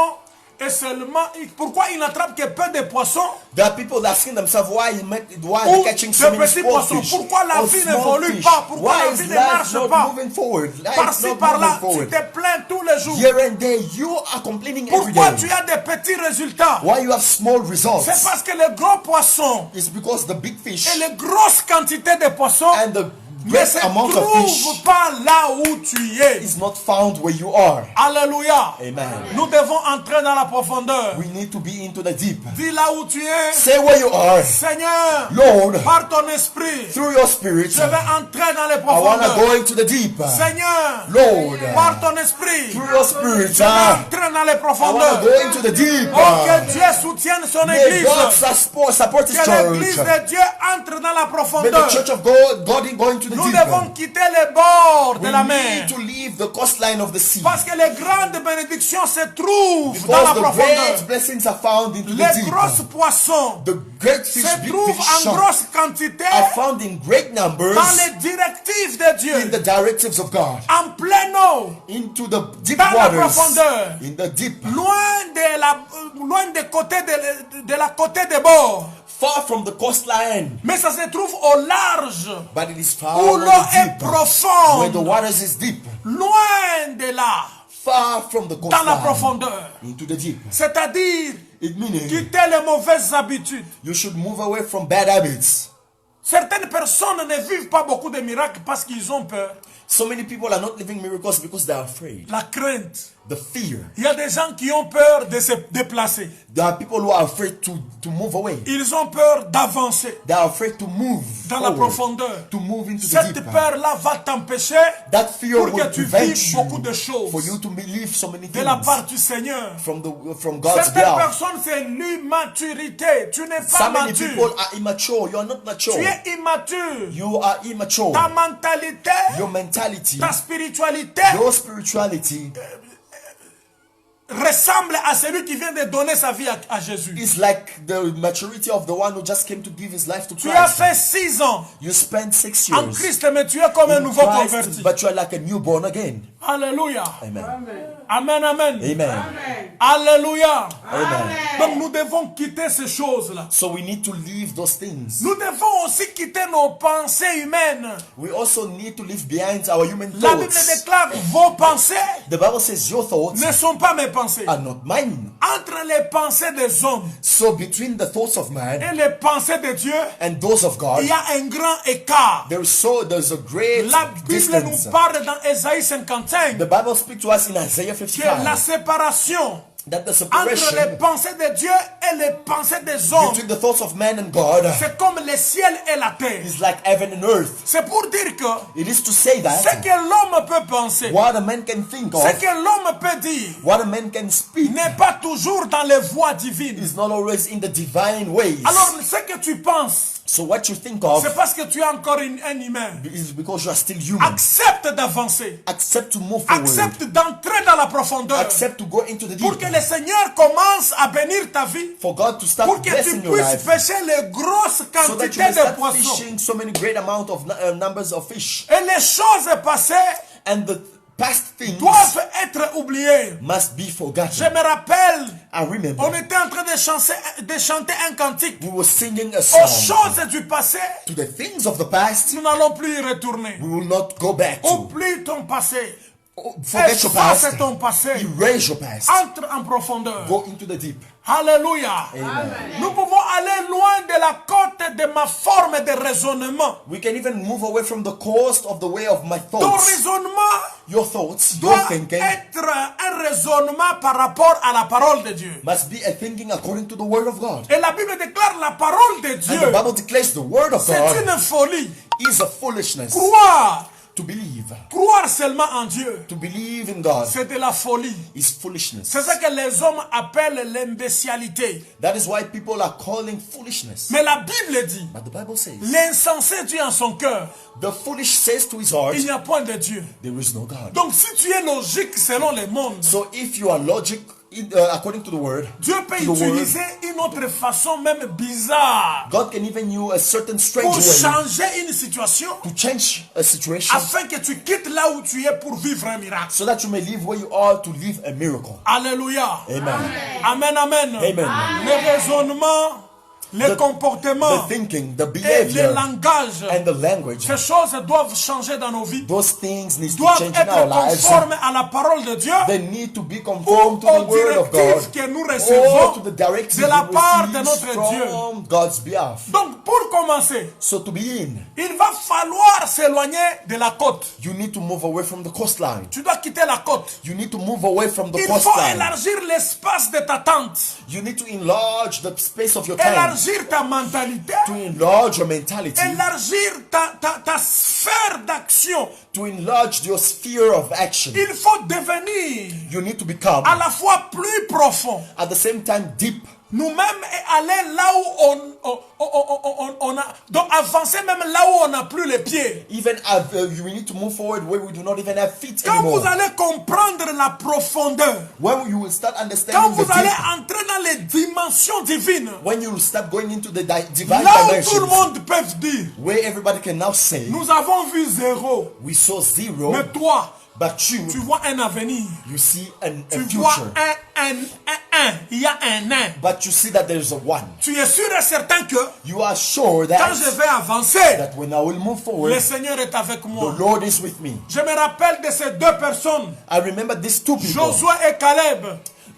et seulement, pourquoi ils n'attrapent que peu de poissons There are people asking themselves why ou they're catching so de many petits small poissons. fish. Pourquoi la or vie small n'évolue fish. pas? Pourquoi Why la is vie ne life marche not pas? moving forward? Life Par-ci, not par-là, moving tu forward. te plains tous les jours. Here and there, you are complaining every Pourquoi day. tu as des petits résultats? Why you have small results? C'est parce que les gros poissons It's because the big fish et les grosses quantités de poissons and the ne great se amount of fish trouvent pas là où tu es. is not found where you are. Alléluia. Amen. Nous devons entrer dans la profondeur. We need to be into the deep. Dis là où tu es. Say where you are. Seigneur, Lord, par ton esprit, through your spirit, je vais entrer dans les I want to profondeurs. go into the deep. Seigneur, Lord, par ton esprit, through your spirit, je vais entrer dans les I want profondeurs. to go into the deep. Oh, que Dieu soutienne son May église. God support His Que l'église church. de Dieu entre dans la May the profondeur. church of God go into the Nous deep. devons quitter les bords de We la need mer. to leave the coastline of the sea. Parce que les grandes bénédictions se trouvent dans la Because the profondeur. great blessings are found into the Les deep. grosses poissons The great fish, se big trouvent fish, en grosse quantité are found in great numbers dans les directives de in Dieu. the directives of God. En pleine eau, Into the deep dans la waters. profondeur. In the deep. loin des côtés de la côté des bords. Far from the coastline. Mais ça se trouve au large, But it is où found in l'eau the est deep. Where the profonde, waters is deep. loin de là, Far from the dans la coastline. profondeur. Into the deep. C'est-à-dire It meaning quitter les mauvaises habitudes. you should move away from bad habits. Certaines personnes ne vivent pas beaucoup de miracles parce qu'ils ont peur. So many people are not living miracles because they are afraid. La crainte. The fear. Il y a des gens qui ont peur de se déplacer. There are people who are afraid to move away. Ils ont peur d'avancer They are afraid to move dans la forward, profondeur. to move into the Cette deep. peur-là va t'empêcher That fear pour que will tu prevent vives you beaucoup de choses for you to believe so many de la things part du Seigneur. from God's Certaines behalf. personnes, c'est l'immaturité. Tu n'es pas So many mature. people are immature. You are not mature. Tu es immature. You are immature. Ta mentalité, Your mentality, ta spiritualité your spirituality ressemble à celui qui vient de donner sa vie à Jésus. is like the maturity of the one who just came to give his life to Tu as Christ. fait 6 ans You spent 6 en years Christ, mais tu es comme un in nouveau Christ, converti. but you are like a newborn again. Alléluia. Amen. Amen, amen. Amen. Alléluia. Amen. Donc nous devons quitter ces choses-là. So we need to leave those things. Nous devons aussi quitter nos pensées humaines. We also need to leave behind our human La Bible thoughts. déclare vos pensées The Bible says your thoughts ne sont pas mes pensées. are not mine. Entre les pensées des hommes So between the thoughts of man et les pensées de Dieu, and those of God, il y a un grand écart. there's a great La Bible distance. nous parle dans Ésaïe 55 The Bible speaks to us in Isaiah que la 55 séparation that the entre les separation pensées de Dieu et les pensées des hommes, between the thoughts of man and God c'est comme le ciel et la terre. is like heaven and earth. C'est pour dire que It is to say ce that que l'homme peut penser, what a man can think ce of, que l'homme peut dire, what a man can speak, n'est pas toujours dans les voies divines. is not always in the divine ways. Alors, ce que tu penses, So what you think of c'est parce que tu es encore un humain. is because you are still human. Accepte d'avancer. Accept to move forward. Accepte d'entrer dans la profondeur. Accept to go into the Pour deep. que le Seigneur commence à bénir ta vie. For God to start Pour que tu blessing your puisses life. pêcher les grosses So that you quantités may de start poissons. fishing so many great amount of numbers of fish. Et les choses passées And the past things doivent être oubliées. must be Je forgotten. me rappelle, I remember on était en train de chanter un cantique we were singing a aux song choses du passé. to the things of the past Nous n'allons plus y retourner. we will not go back to. Oublie ton passé. Forget your past. Efface ton passé. Erase your past. Entre en profondeur. Go into the deep. Alléluia. Nous pouvons aller loin de la côte de ma forme de raisonnement. We can even move away from the coast of the way of my Ton thoughts. raisonnement Your thoughts, your doit thinking être un raisonnement par rapport à la parole de Dieu. must be a thinking according to the word of God. Et la Bible déclare la parole de And Dieu. the Bible declares the word of C'est God une folie. is a foolishness. Croire To believe. Croire seulement en Dieu, To believe in God c'est de la folie. is foolishness. C'est ce que les hommes appellent l'imbécialité. That is why people are calling foolishness. Mais la Bible dit, But the Bible says, l'insensé dit en son cœur, the foolish says to his heart, il n'y a point de Dieu. there is no God. Donc si tu es logique selon les mondes, So if you are logic according to the word, Dieu peut to the word, utiliser une autre façon même bizarre God can even use a certain strange pour way changer une situation to change a situation afin que tu quittes là où tu es pour vivre un miracle. so that you may live where you are to live a miracle. Alléluia. Amen. Amen, amen. Amen. Les raisonnements, les comportements The thinking, the et les behavior, langages, and the language, ces choses doivent changer dans nos vies, those things need to doivent change in our être lives. conformes à la parole de Dieu They need to be ou conformed to the aux word of directives God que nous or recevons to the directives de la we part de receive notre Dieu. from God's behalf. Donc, pour commencer, So to begin, il va falloir s'éloigner de la côte. you need to move away from the coastline. Tu dois quitter la côte. You need to move away from the Il faut coastline. élargir l'espace de ta tente, You need to enlarge the space of your tent, élargir ta mentalité, to enlarge your mentality, élargir ta sphère d'action. to enlarge your sphere of action. Il faut devenir You need to become, à la fois plus profond, at the same time, deep. nous-mêmes, et aller là où on a, donc avancer même là où on n'a plus les pieds. Even you need to move forward where we do not even have feet Quand anymore. vous allez comprendre la profondeur, When you will start quand understanding the vous allez deep, entrer dans les dimensions divines, when you will start going into the divine là où tout le dimensions, monde peut dire, where everybody can now say, nous avons vu zéro, we saw zero, mais toi, but tu you vois un avenir. see a Tu vois future. il y a un nain. But you see that there is a one. Tu es sûr et certain que You are sure quand je that, vais avancer, that when I will move le forward, Seigneur est avec the moi. Lord is with me. Je me rappelle de ces deux personnes, I remember these two people, Josué et Caleb.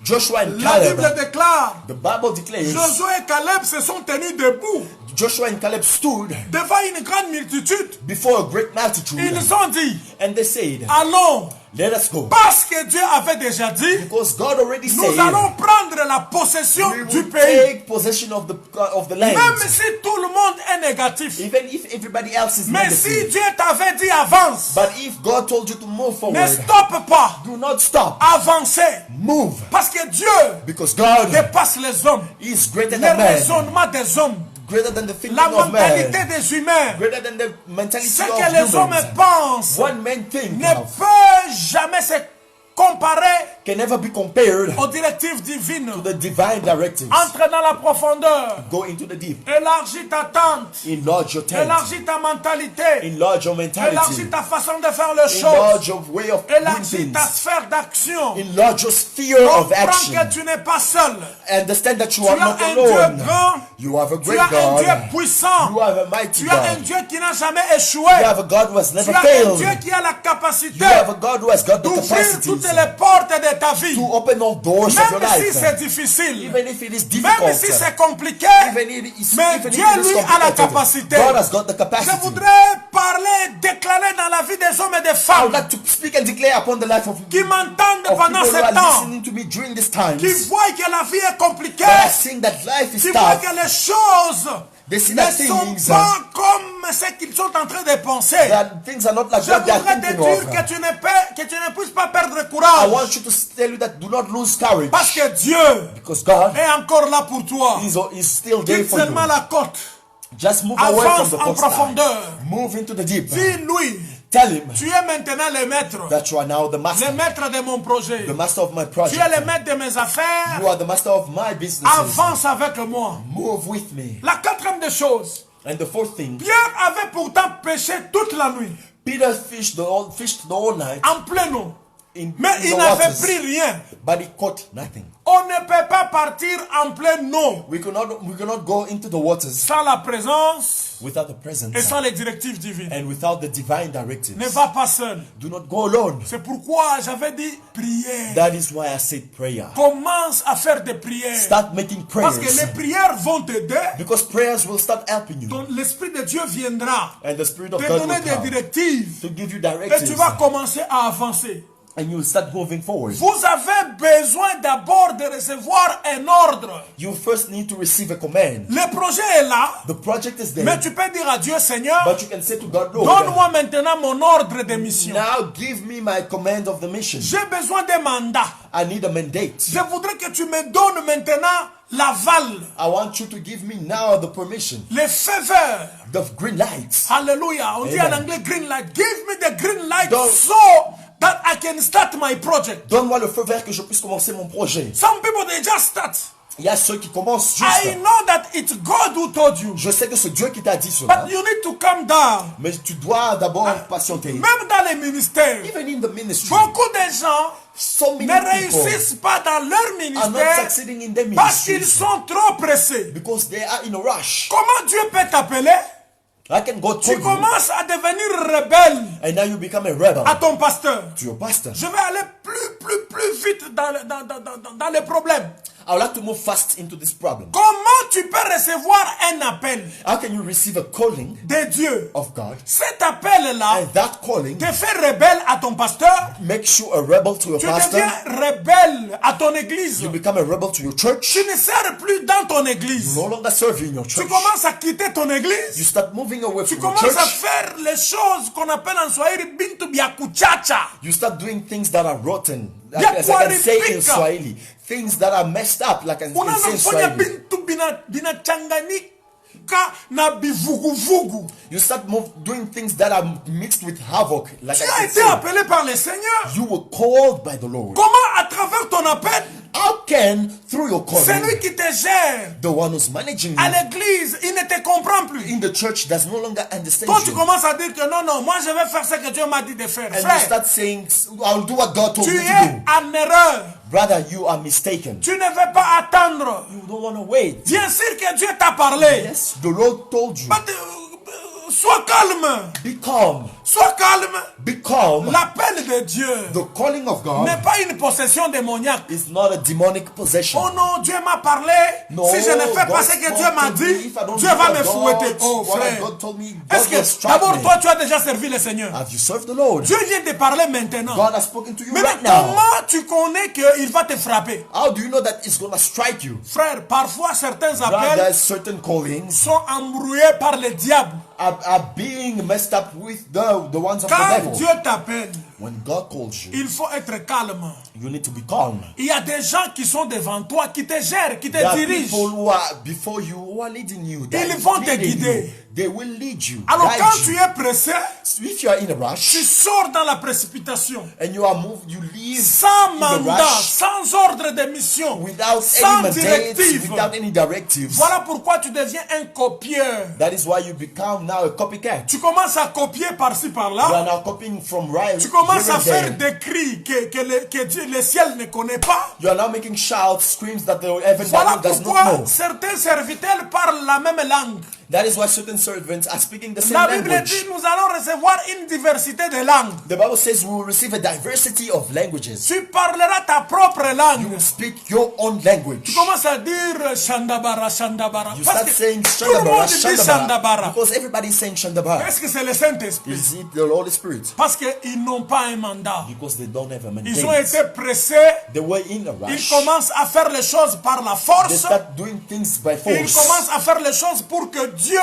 Joshua and La Bible Caleb. déclare, The Bible declares Josué et Caleb se sont tenus debout Joshua and Caleb stood devant une grande multitude. before a great multitude, Ils ont dit, and they said, allons, let us go. parce que Dieu avait déjà dit, Because God already nous said, allons prendre la possession we du will pays. take possession of the land. Même si tout le monde est négatif. Even if everybody else is Mais si negative. Dieu t'avait dit avance, But if God told you to move ne forward, stoppe pas, do not stop. avancez. Move. Parce que Dieu Because God dépasse les hommes, is greater les than man, raisonnements des hommes, greater than the thinking la of mentalité man, des humains. greater than the mentality Ce of que les hommes humans. pensent One man think ne of peut jamais se comparer can never be compared aux directives divines. to the divine directives. Entre dans la profondeur, Go into the deep. élargis ta tente, Enlarge your tent. élargis ta mentalité, Enlarge your mentality. élargis ta façon de faire les choses, Enlarge your way of doing élargis ta things. sphère d'action. Enlarge your sphere of Comprends action. que tu n'es pas seul. Understand that you Tu are as not un Dieu alone. grand. You have a Tu great as un Dieu God. puissant. You have a mighty Tu as un God. Dieu qui n'a jamais You échoué. have a God who has Tu never as un failed. Dieu qui a la capacité You have a God who has got the d'ouvrir capacity toutes les portes de ta vie. to open all doors of your Même si c'est life. difficile, Even if it is même difficult, si c'est compliqué, even if mais it Dieu, is lui, a la complicated, capacité. God has got the Je capacity. voudrais parler, déclarer dans la vie des hommes et des I would femmes like to speak and declare upon the life of qui m'entendent people pendant who ce are temps, listening to me during this time. qui voient que la vie est compliquée, They are seeing that life is qui voient tough. que les choses They see ne that sont things, pas comme ce qu'ils sont en train de penser. that things are not like Je what they are voudrais te thinking dire of. que tu ne puisses pas perdre I courage. want you to tell you that do not lose courage. Parce que Dieu Because God est encore là pour toi. is still there Quitte for you. seulement la côte. Just move away from Avance the en coastline. profondeur. Move into the deep. Dis-lui, Tell him tu es maintenant le maître. that you are now the master. Le maître de mon projet. The master of my Tu project. es le maître de mes affaires. You are the master of my businesses. Avance avec moi. Move with me. La quatrième des choses. And the fourth thing, Pierre avait pourtant péché toute la nuit. Peter fished the whole night En plein eau. in Mais the il n'avait waters, pris rien. but he caught nothing. On ne peut pas partir en plein eau We cannot go into the waters sans la présence without the presence et sans les directives divines. and without the divine directives. Ne va pas seul. Do not go alone. C'est pourquoi j'avais dit prière. That is why I said prayer. Commence à faire des prières. Start making Parce que les prayers. prières vont t'aider. Because prayers will start helping you. Donc l'Esprit de Dieu viendra And the Spirit of te God donner will des come directives. to give you Et directives. tu vas commencer à avancer. And you will start moving forward. Vous avez besoin d'abord d'abord de recevoir un ordre. You first need to receive a command. Le projet est là, The project is mais there, tu peux dire à Dieu, Seigneur, but you can say to God, Lord, donne-moi maintenant mon ordre de mission. now give me my command of the mission. J'ai besoin d'un mandat. I need a mandate. Je voudrais que tu me donnes maintenant l'aval, I want you to give me now the permission, les feux verts. the green lights. Hallelujah. On dit en Amen. anglais green light. Give me the green light Donc- so that I can start my project. Donne-moi le feu vert que je puisse commencer mon projet. Some people, they just start. Il y a ceux qui commencent I juste. know that it's God who told you. Je sais que c'est Dieu qui t'a dit cela, But you need to calm down. mais tu dois d'abord patienter. Même dans les ministères, Even in the ministry, beaucoup de gens so many ne people réussissent pas dans leur are not ministère succeeding in their parce qu'ils ministries sont trop pressés. because they are in a rush. Comment Dieu peut t'appeler? I can go Tu to you, commences à devenir rebelle and now you become a rebel à ton pasteur. to your pastor. Je vais aller plus vite dans les problèmes. I would like to move fast into this problem. Comment tu peux recevoir un appel How can you receive a calling de Dieu? of God, Cet appel-là and that calling te fait rebelle à ton pasteur. makes you a rebel to your Tu pastor? deviens rebelle à ton église. You become a rebel to your church. Tu ne sers plus dans ton You église. no longer serve in your Tu church. commences à quitter ton You église. start moving away Tu from your commences à church. faire les choses qu'on appelle en Swahili bintu bya kuchacha. You start doing things that are rotten, Ya as I can say in kuharibika. Swahili. Things that are messed up, like I can say in Unazofanya Swahili. bintu binachanganyika na bivuguvugu. You start doing things that are mixed with havoc, like Tu I as can été say. appelé par le Seigneur. You were called by the Lord. Comment à travers ton appel, How can, through your celui calling, qui te gère the one who's managing à you l'église, il ne te comprend plus. in the church does no longer understand Toi, tu you? commences à dire que non, moi je vais faire ce que Dieu m'a dit de faire. And you Frère, start saying, I'll do what God told tu me es to do. en erreur. Brother, you are mistaken. Tu ne veux pas attendre. You don't want to wait. Bien sûr que Dieu t'a parlé. Yes, the Lord told you. Mais, sois calme. Be calm. Sois calme. Be calm. L'appel de Dieu The calling of God n'est pas une possession démoniaque. is not a demonic possession. Oh non, Dieu m'a parlé. No, Si je ne fais pas God ce que spoke Dieu m'a to me. dit, If I don't Dieu do va what me fouetter. God- Oh what frère. God told me, Est-ce God will que strike d'abord me. toi tu as déjà servi le Seigneur? Have you served the Lord? Dieu vient de parler maintenant. God has spoken to you Mais right now. comment tu connais qu'il va te frapper? How do you know that it's going to strike you? Frère, parfois certains appels Brothers, certain callings sont embrouillés par le diable. are being messed up with the ones of the Quand devil. Dieu t'appelle, When God calls you, il faut être calme. you need to be calm. Il y a des gens qui sont devant toi, qui te gèrent, qui te There are dirigent. people who are before you who are leading you. They Ils vont te leading guider. you. They will lead you. Alors guide quand you. tu es pressé, If you are in a tu rush sors dans la précipitation. and you are moved, you leave Sans in a mandat, rush sans ordre de mission, without sans any mandates, directive. without any directives. Voilà pourquoi tu deviens un copieur. That is why you become now a copycat. Tu commences à copier par-ci You par-là. are now copying from right Tu commences here à and faire there. des cris que Dieu, le ciel ne connaît pas. You are now making shouts, screams that the heaven Voilà does not pourquoi know. certains serviteurs parlent la même langue. That is why certain servants are speaking the same La Bible language. dit nous allons recevoir une diversité de langues. The Bible says we will receive a diversity of languages. Tu parleras ta propre You langue. will speak your own language. Tu commences à dire Shandabara, Shandabara. You Parce start que saying tout le monde Shandabara, dit Shandabara, Shandabara. because everybody is saying Shandabara. Est-ce que c'est le Saint-Esprit? Is it the Holy Spirit? Parce qu'ils n'ont pas un mandat. Because they don't have a Ils ont mandate. été pressés. They were in a Ils rush. commencent à faire les choses par la They force. start doing things by Ils force. commencent à faire les choses pour que Dieu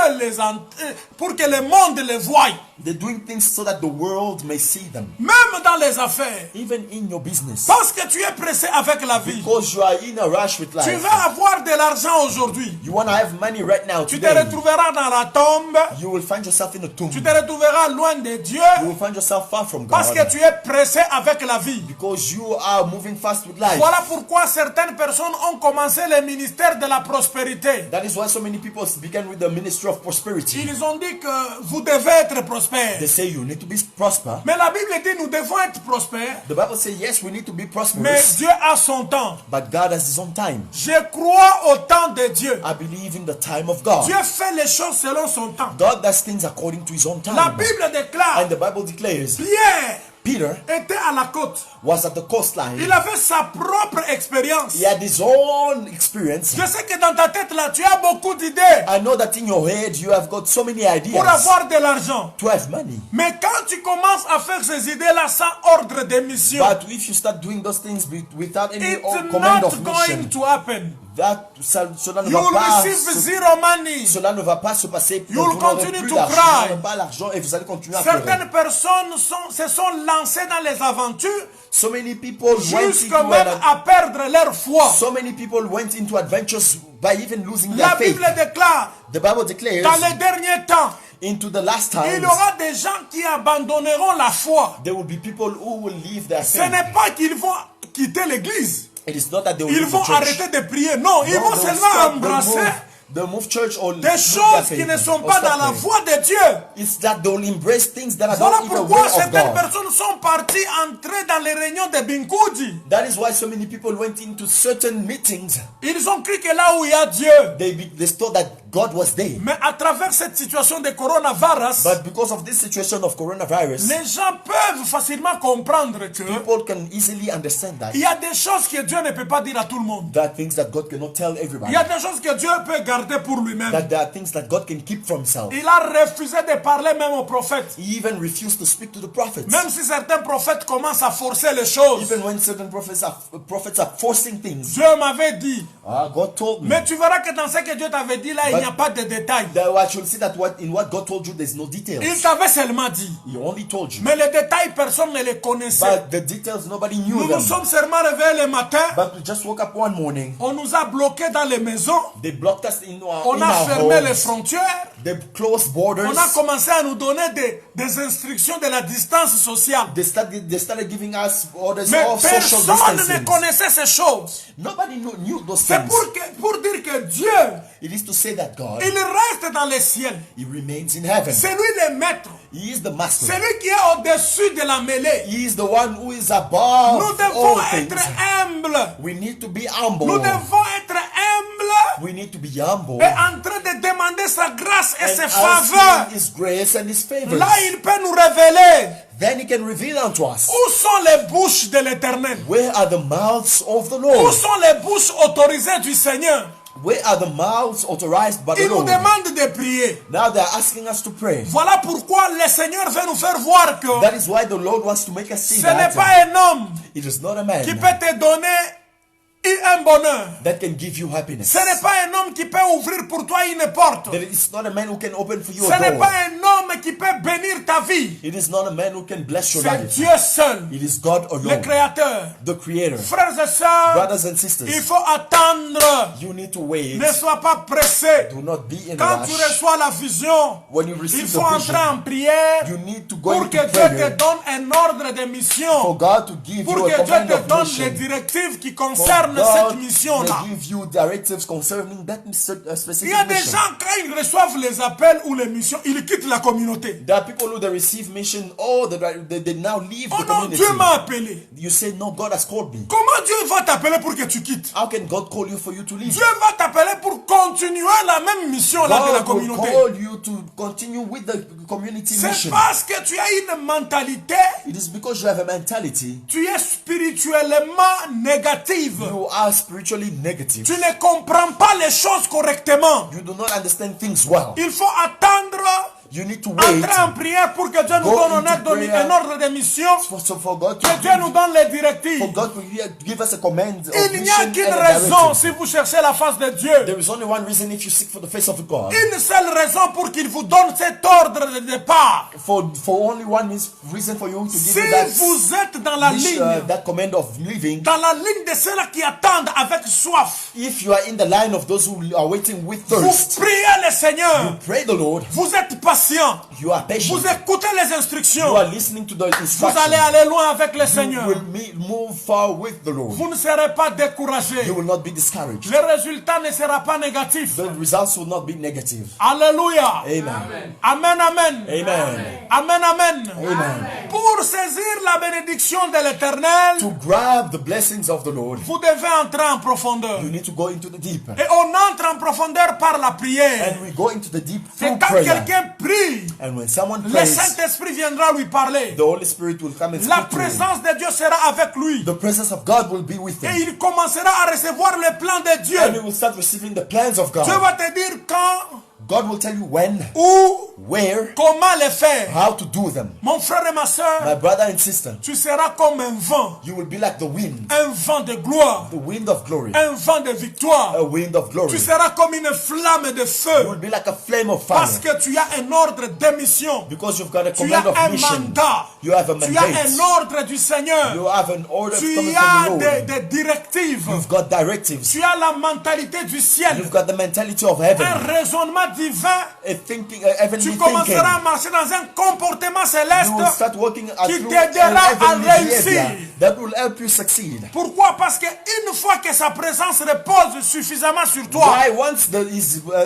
pour que le monde les voie. They're doing things so that the world may see them. Même dans les affaires. Even in your business. Parce que tu es pressé avec la vie. Because you are in a rush with Tu life. vas avoir de l'argent aujourd'hui. You want to have money right now, Tu te today. retrouveras dans la tombe. You will find yourself in a tomb. Tu te retrouveras loin de Dieu. You will find yourself far from Parce que God. tu es pressé avec la vie. Because you are moving fast with life. Voilà pourquoi certaines personnes ont commencé le ministère de la prospérité. That is why so many people began with the ministry of prosperity. Ils ont dit que vous devez être prospère. They say you need to be prosper. Mais la Bible dit nous devons être prospères. The Bible says yes, we need to be Mais prosperous. Dieu a son temps. But God has His own time. Je crois au temps de Dieu. I believe in the time of God. Dieu fait les choses selon son temps. God does things according to His own La time. Bible déclare, And the Bible declares, Pierre Peter était à la côte. was at the coastline. Il avait sa propre expérience. He had his own experience. Je sais que dans ta tête là, tu as beaucoup d'idées I know that in your head you have got so many ideas pour avoir de l'argent. to have money. Mais quand tu commences à faire ces idées-là sans ordre de mission, But if you start doing those things without any it's command not of going mission, to happen. cela ne You va will pas receive zero money. cela ne va pas se passer. You will Vous n'aurez continue plus to d'argent, cry. vous n'aurez pas l'argent et vous allez continuer à pleurer. Certaines personnes se sont lancées dans les aventures So many people went jusqu'à into même à perdre leur foi. so many people went into adventures by even losing La their faith. Bible déclare, The Bible declares dans les derniers temps, into the last il times y aura des gens qui abandonneront la foi. there will be people who will leave their Ce faith. n'est pas qu'ils vont quitter l'église. It is not that they will Ils leave vont the church. arrêter de prier. Non, ils No, vont they'll seulement stop, embrasser they'll move church or des leave their choses faith qui ne sont or pas stop dans la praying. voie de Dieu. It's that they'll embrace things that are Voilà not in the pourquoi way of certaines God. personnes sont parties entrer dans les réunions de Binkoudi. That is why so many people went into certain meetings. Ils ont cru que là où il y a Dieu. They thought that God was there. Mais à travers cette situation de coronavirus, But because of this situation of coronavirus, les gens peuvent facilement comprendre que people can easily understand that. il y a des choses que Dieu ne peut pas dire à tout le monde. There are things that God cannot tell Il everybody. y a des choses que Dieu peut garder pour lui-même. That there are things that God can keep for himself. Il a refusé de parler même aux prophètes. He even refused to speak to the prophets. Même si certains prophètes commencent à forcer les choses. Even when certain prophets are forcing things. Dieu m'avait dit. God told me. Mais tu verras que dans ce que Dieu t'avait dit là, il n'y a pas de détails. That you'll see that in what God told you, there's no details. Il t'avait seulement dit. He only told you. Mais les détails, personne ne les connaissait. But the details, nobody knew Nous them. nous sommes seulement réveillés le matin. But we just woke up one morning. On nous a bloqués dans les maisons. They blocked us in our On a fermé les frontières. They closed borders. On a commencé à nous donner des instructions de la distance sociale. They started giving us orders Mais of social personne ne distancing. connaissait ces choses. Nobody knew those C'est things. pour dire que Dieu, It is to say that God, il reste dans les ciels. He remains in heaven. C'est lui le maître. He is the master. C'est lui qui est au-dessus de la mêlée. He is the one who is above Nous devons all être things. humbles. We need to be humble. Nous devons être humbles We need to be humble. et en train de demander sa grâce et And ses faveurs. asking His grace and His favors. Là, il peut nous révéler Then He can reveal unto us. où sont les bouches de l'Éternel. Where are the mouths of the Où Lord? sont les bouches autorisées du Seigneur. Where are the mouths authorized by the Il nous Lord? demande de prier. Now they're asking us to pray. Voilà pourquoi le Seigneur veut nous faire voir que That is why the Lord wants to make us see ce n'est that pas un homme it is not a man qui peut te donner un bonheur. that can give you happiness. Ce n'est pas un homme qui peut ouvrir pour toi une porte. That it's not a man who can open for you Ce a n'est door. pas un homme qui peut bénir ta vie. It is not a man who can bless your C'est life. Dieu seul, It is God le alone, Créateur. the Creator. Frères et sœurs, Brothers and il sisters, faut attendre. you need to wait. Ne sois pas pressé. Do not be in a Quand tu rush. reçois la vision, When you il receive faut the entrer vision, en prière you need to go pour into que Dieu te prayer donne un ordre de for mission. God to give Pour you que a Dieu command te of donne mission. les directives qui For concernent God cette to mission-là. give you directives concerning that Il specific y a des mission. gens, quand ils reçoivent les appels ou les missions, ils quittent la communauté. There are people who they receive mission, they now leave Oh the non, community. Dieu m'a appelé. You say, no, God has called me. Comment Dieu va t'appeler pour que tu quittes? How can God call you for you to leave? Dieu va t'appeler pour continuer la même mission là de la God will communauté. call you to continue with the community C'est mission. parce que tu as une mentalité, It is because you have a mentality. tu es spirituellement négative. You are spiritually negative. Tu ne comprends pas les choses correctement. You do not understand things well. Il faut attendre, You need to wait entrer en prière pour que Dieu nous Go donne into prayer. un ordre de mission, for God to que Dieu nous donne les directives. for God to give us a command of Il n'y a mission qu'une and a raison directive. si vous cherchez la face de Dieu. There is only one reason if you seek for the face of God. Une seule raison pour qu'il vous donne cet ordre de départ. For only one reason for you to give Si you that, vous êtes dans la ligne, that command of living. dans la ligne de ceux-là qui attendent avec soif, If you are in the line of those who are waiting with vous thirst, priez le Seigneur, pray the Lord. vous êtes patient, You are patient. vous écoutez les You instructions, are listening to the vous instructions. allez aller loin avec le You Seigneur. will move far with the Lord. Vous ne serez pas découragé. You will not be discouraged. Le résultat ne sera pas négatif. The results will not be negative. Alléluia. Amen. Amen, amen. Amen. Amen, amen. Amen. Pour saisir la bénédiction de l'Éternel, To grab the blessings of the Lord, vous devez entrer en profondeur. you need to go into the deep. Et on entre en profondeur par la prière. And we go into the deep C'est through quand prayer. quelqu'un prie prie, And when someone le prays, Saint-Esprit viendra lui parler. the Holy Spirit will come and La speak to him. présence de Dieu sera avec lui. The presence of God will be with Et him. il commencera à recevoir le plan de And he Dieu. will start receiving the plans of Dieu God. va te dire quand, God will tell you when, où, where, comment les faire. how to do them. Mon frère et ma My soeur, brother and sister, tu seras comme un vent. you will be like the wind, Un vent de gloire. the wind of glory, Un vent de victoire. a wind of glory. Tu seras comme une flamme de You feu. will be like a flame of Parce fire. que tu as un ordre d'émission. Because you've got a Tu as command un of mission. mandat. You have a Tu as un mandate. ordre du Seigneur. You have an order Tu coming as from the Lord. des directives. You've got directives. Tu as la mentalité du ciel. You've got the mentality of Un heaven. raisonnement divin. A thinking, a heavenly Tu thinking. commenceras à marcher dans un comportement You will céleste. start working qui through t'aidera an à heavenly réussir. behavior that will help you succeed. Pourquoi? Parce qu'une fois que sa présence repose suffisamment sur toi, Why? Once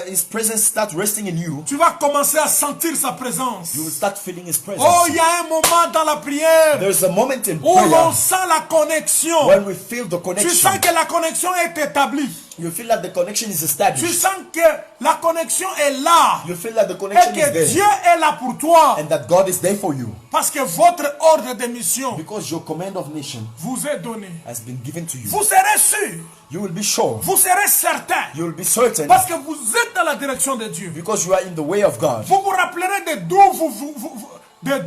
his presence starts resting in you, tu vas commencer à sentir sa présence. you will start feeling his presence. Oh, il y a un moment dans la prière There's a moment in où l'on prayer sent la connexion. when we feel the Tu connection. sens que la connexion est établie. You feel that the connection is Tu established. sens que la connexion est là. You feel that the Et connection is que there. Dieu est là pour toi. And that God is there for you. Parce que votre ordre de mission Because your command of mission vous est donné. has been given to you. Vous serez sûr. You will be sure. Vous serez certain. You will be certain. Parce que vous êtes dans la direction de Dieu. Because you are in the way of God. Vous vous rappellerez de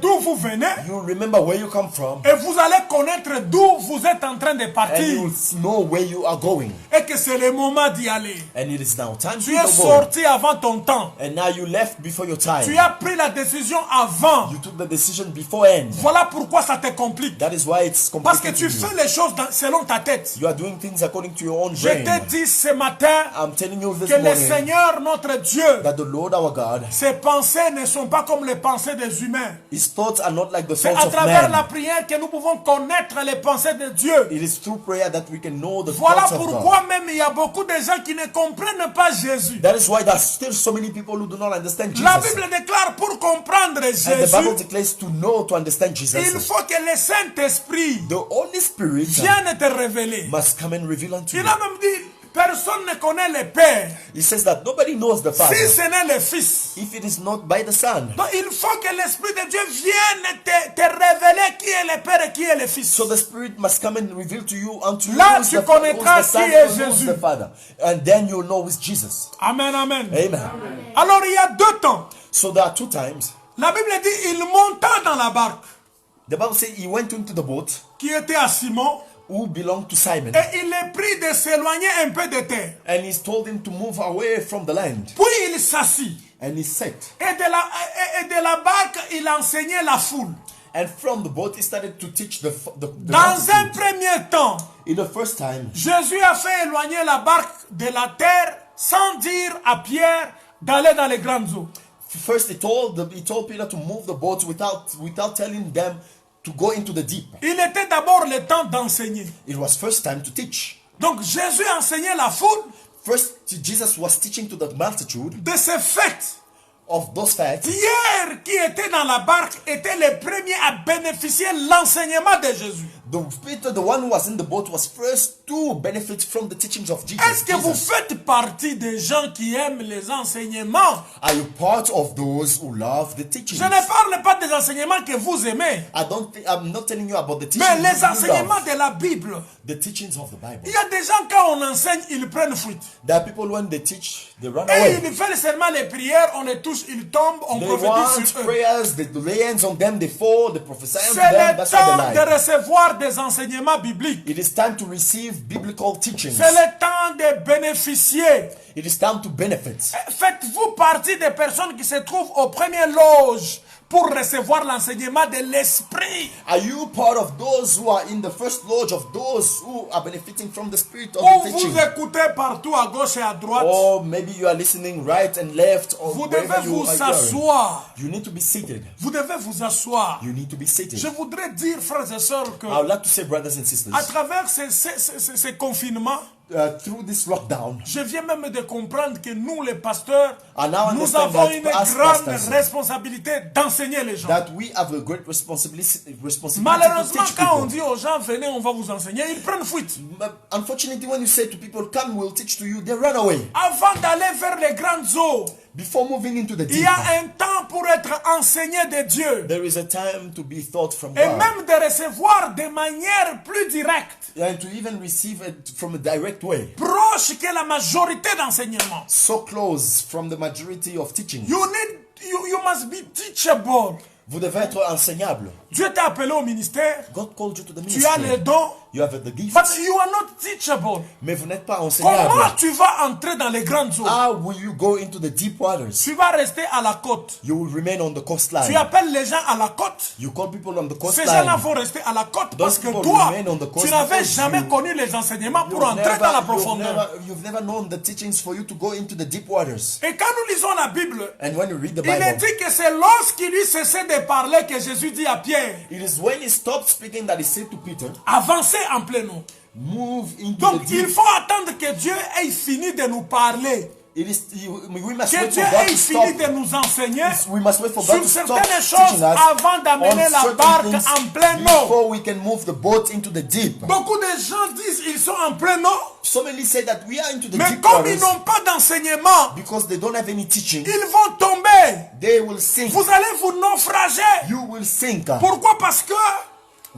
d'où vous venez. You will remember where you come from. Et vous allez connaître d'où vous êtes en train de And you partir. will know where you are going. Et que c'est le moment d'y aller. And it is now time Tu to es go. sorti avant ton temps. And now you left before your time. Tu as pris la décision avant. You took the decision beforehand. Voilà pourquoi ça te complique. That is why it's Parce que complicated tu to you. fais les choses selon ta tête. You are doing things according to your own Je brain. t'ai dit ce matin I'm telling you this que le morning Seigneur, notre Dieu, that the Lord our God, ses pensées ne sont pas comme les pensées des humains. his thoughts are not like the C'est thoughts à of travers la man. prière que nous pouvons connaître les pensées de Dieu. It is through prayer that we can know the Voilà thoughts of pourquoi God. même il y a beaucoup de gens qui ne comprennent pas Jésus. That is why there's still so many people who do not understand La Jesus. Bible déclare pour comprendre And the Bible Jésus, declares to know, to understand il Jesus. faut que le Saint-Esprit The Holy Spirit vienne te révéler. must come and reveal unto Il you. a même dit, personne ne connaît le Père He says that nobody knows the Father si ce n'est le Fils. if it is not by the Son. Donc il faut que l'Esprit de Dieu vienne te révéler qui est le Père et qui est le Fils. So the Spirit must come and reveal to you unto Là, who's tu the connaîtras Son qui est and who's Jésus. the Father. And then you'll know it's Jesus. Amen, amen. Amen. Alors il y a deux temps. So there are two times. La Bible dit, il monta dans la barque The Bible says he went into the boat qui était à Simon who belonged to Simon. et il est pris de s'éloigner un peu de terre. And he told him to move away from the land. Puis il s'assit. And he sat. Et de la barque, il enseignait la foule. And from the boat he started to teach the Dans un multitude. premier temps, In the first time, Jésus a fait éloigner la barque de la terre sans dire à Pierre d'aller dans les grandes eaux. first he told Peter to move the boat without telling them to go into the deep. Il était d'abord le temps d'enseigner. It was first time to teach. Donc Jésus enseignait la foule. First, Jesus was teaching to the multitude De ce fait, of those facts. Pierre qui était dans la barque était le premier à bénéficier de l'enseignement de Jésus. Peter, the one who was in the boat, was first to benefit from the teachings of Jesus. Est-ce que vous faites partie des gens qui aiment les enseignements? Are you part of those who love the teachings? Je ne parle pas des enseignements que vous aimez, I'm not telling you about the teachings. mais les you enseignements love. de la Bible. The teachings of the Bible. Il y a des gens, quand on enseigne, ils prennent fuite. There are people when they teach, they run Et away. ils font seulement les prières, on les touche, ils tombent, on They prophétise want sur eux. prayers, they lay hands on them, they fall, they prophesy C'est unto them. le That's how temps they de lie. recevoir des enseignements bibliques. It is time to receive biblical teachings. C'est le temps de bénéficier. It is time to benefit. Faites-vous partie des personnes qui se trouvent aux premières loges pour recevoir l'enseignement de l'esprit? Are you part of those who are in the first lodge of those who are benefiting from the spirit of Ou the vous teaching? écoutez partout à gauche et à droite? Or maybe you are listening right and left, or Vous devez wherever you vous are hearing. asseoir. You need to be seated. Vous devez vous asseoir. You need to be seated. Je voudrais dire, frères et sœurs, que I would like to say, brothers and sisters, à travers ces confinements, through this lockdown, je viens même de comprendre que nous, les pasteurs, I now nous understand avons that une us grande pastors, responsabilité d'enseigner les gens. that we have a great responsibility to Malheureusement, teach quand on people. dit aux gens, venez, on va vous enseigner, ils prennent fuite. But unfortunately, when you say to people, come, we'll teach to you, they run away. Avant d'aller vers les grandes eaux, Before moving into the il deep, y a un temps pour être enseigné de Dieu. There is a time to be taught from Et God. même de recevoir de manière plus directe, And to even receive it from a direct way. proche que la majorité d'enseignements. So close from the majority of teaching. You must be teachable. Vous devez être enseignable. Dieu t'a appelé au ministère. God called you to the Tu as ministry. les dons. You have the gift. But you are not teachable. Mais vous n'êtes pas Comment enseignable. tu vas entrer dans les grandes eaux? How will you go into the deep waters? Tu vas rester à la côte. You will remain on the Tu coastline. appelles les gens à la côte. You call people on the Ces gens-là coastline. vont rester à la côte parce que people toi, remain on the coast tu n'avais because jamais you- connu les enseignements pour entrer dans la profondeur. You've never known the teachings for you to go into the deep waters. Et quand nous lisons la Bible, And when you read the il est Bible, dit que c'est lorsqu'il lui cessait de parler que Jésus dit à Pierre, it is when he stopped speaking that he said to Peter, avancez en plein eau. move into Donc the il deep. faut attendre que Dieu ait fini de nous parler. We must Que wait Dieu for God ait to fini stop. de nous enseigner We must wait for God sur to stop certaines teaching choses us avant on d'amener la certain barque things en plein eau. before we can move the boat into the deep. Beaucoup de gens disent ils sont en plein eau, So many say that we are into the mais deep comme ils waters n'ont pas d'enseignement, because they don't have any teaching. ils vont tomber. They will sink. Vous allez vous naufrager. You will sink. Pourquoi? Parce que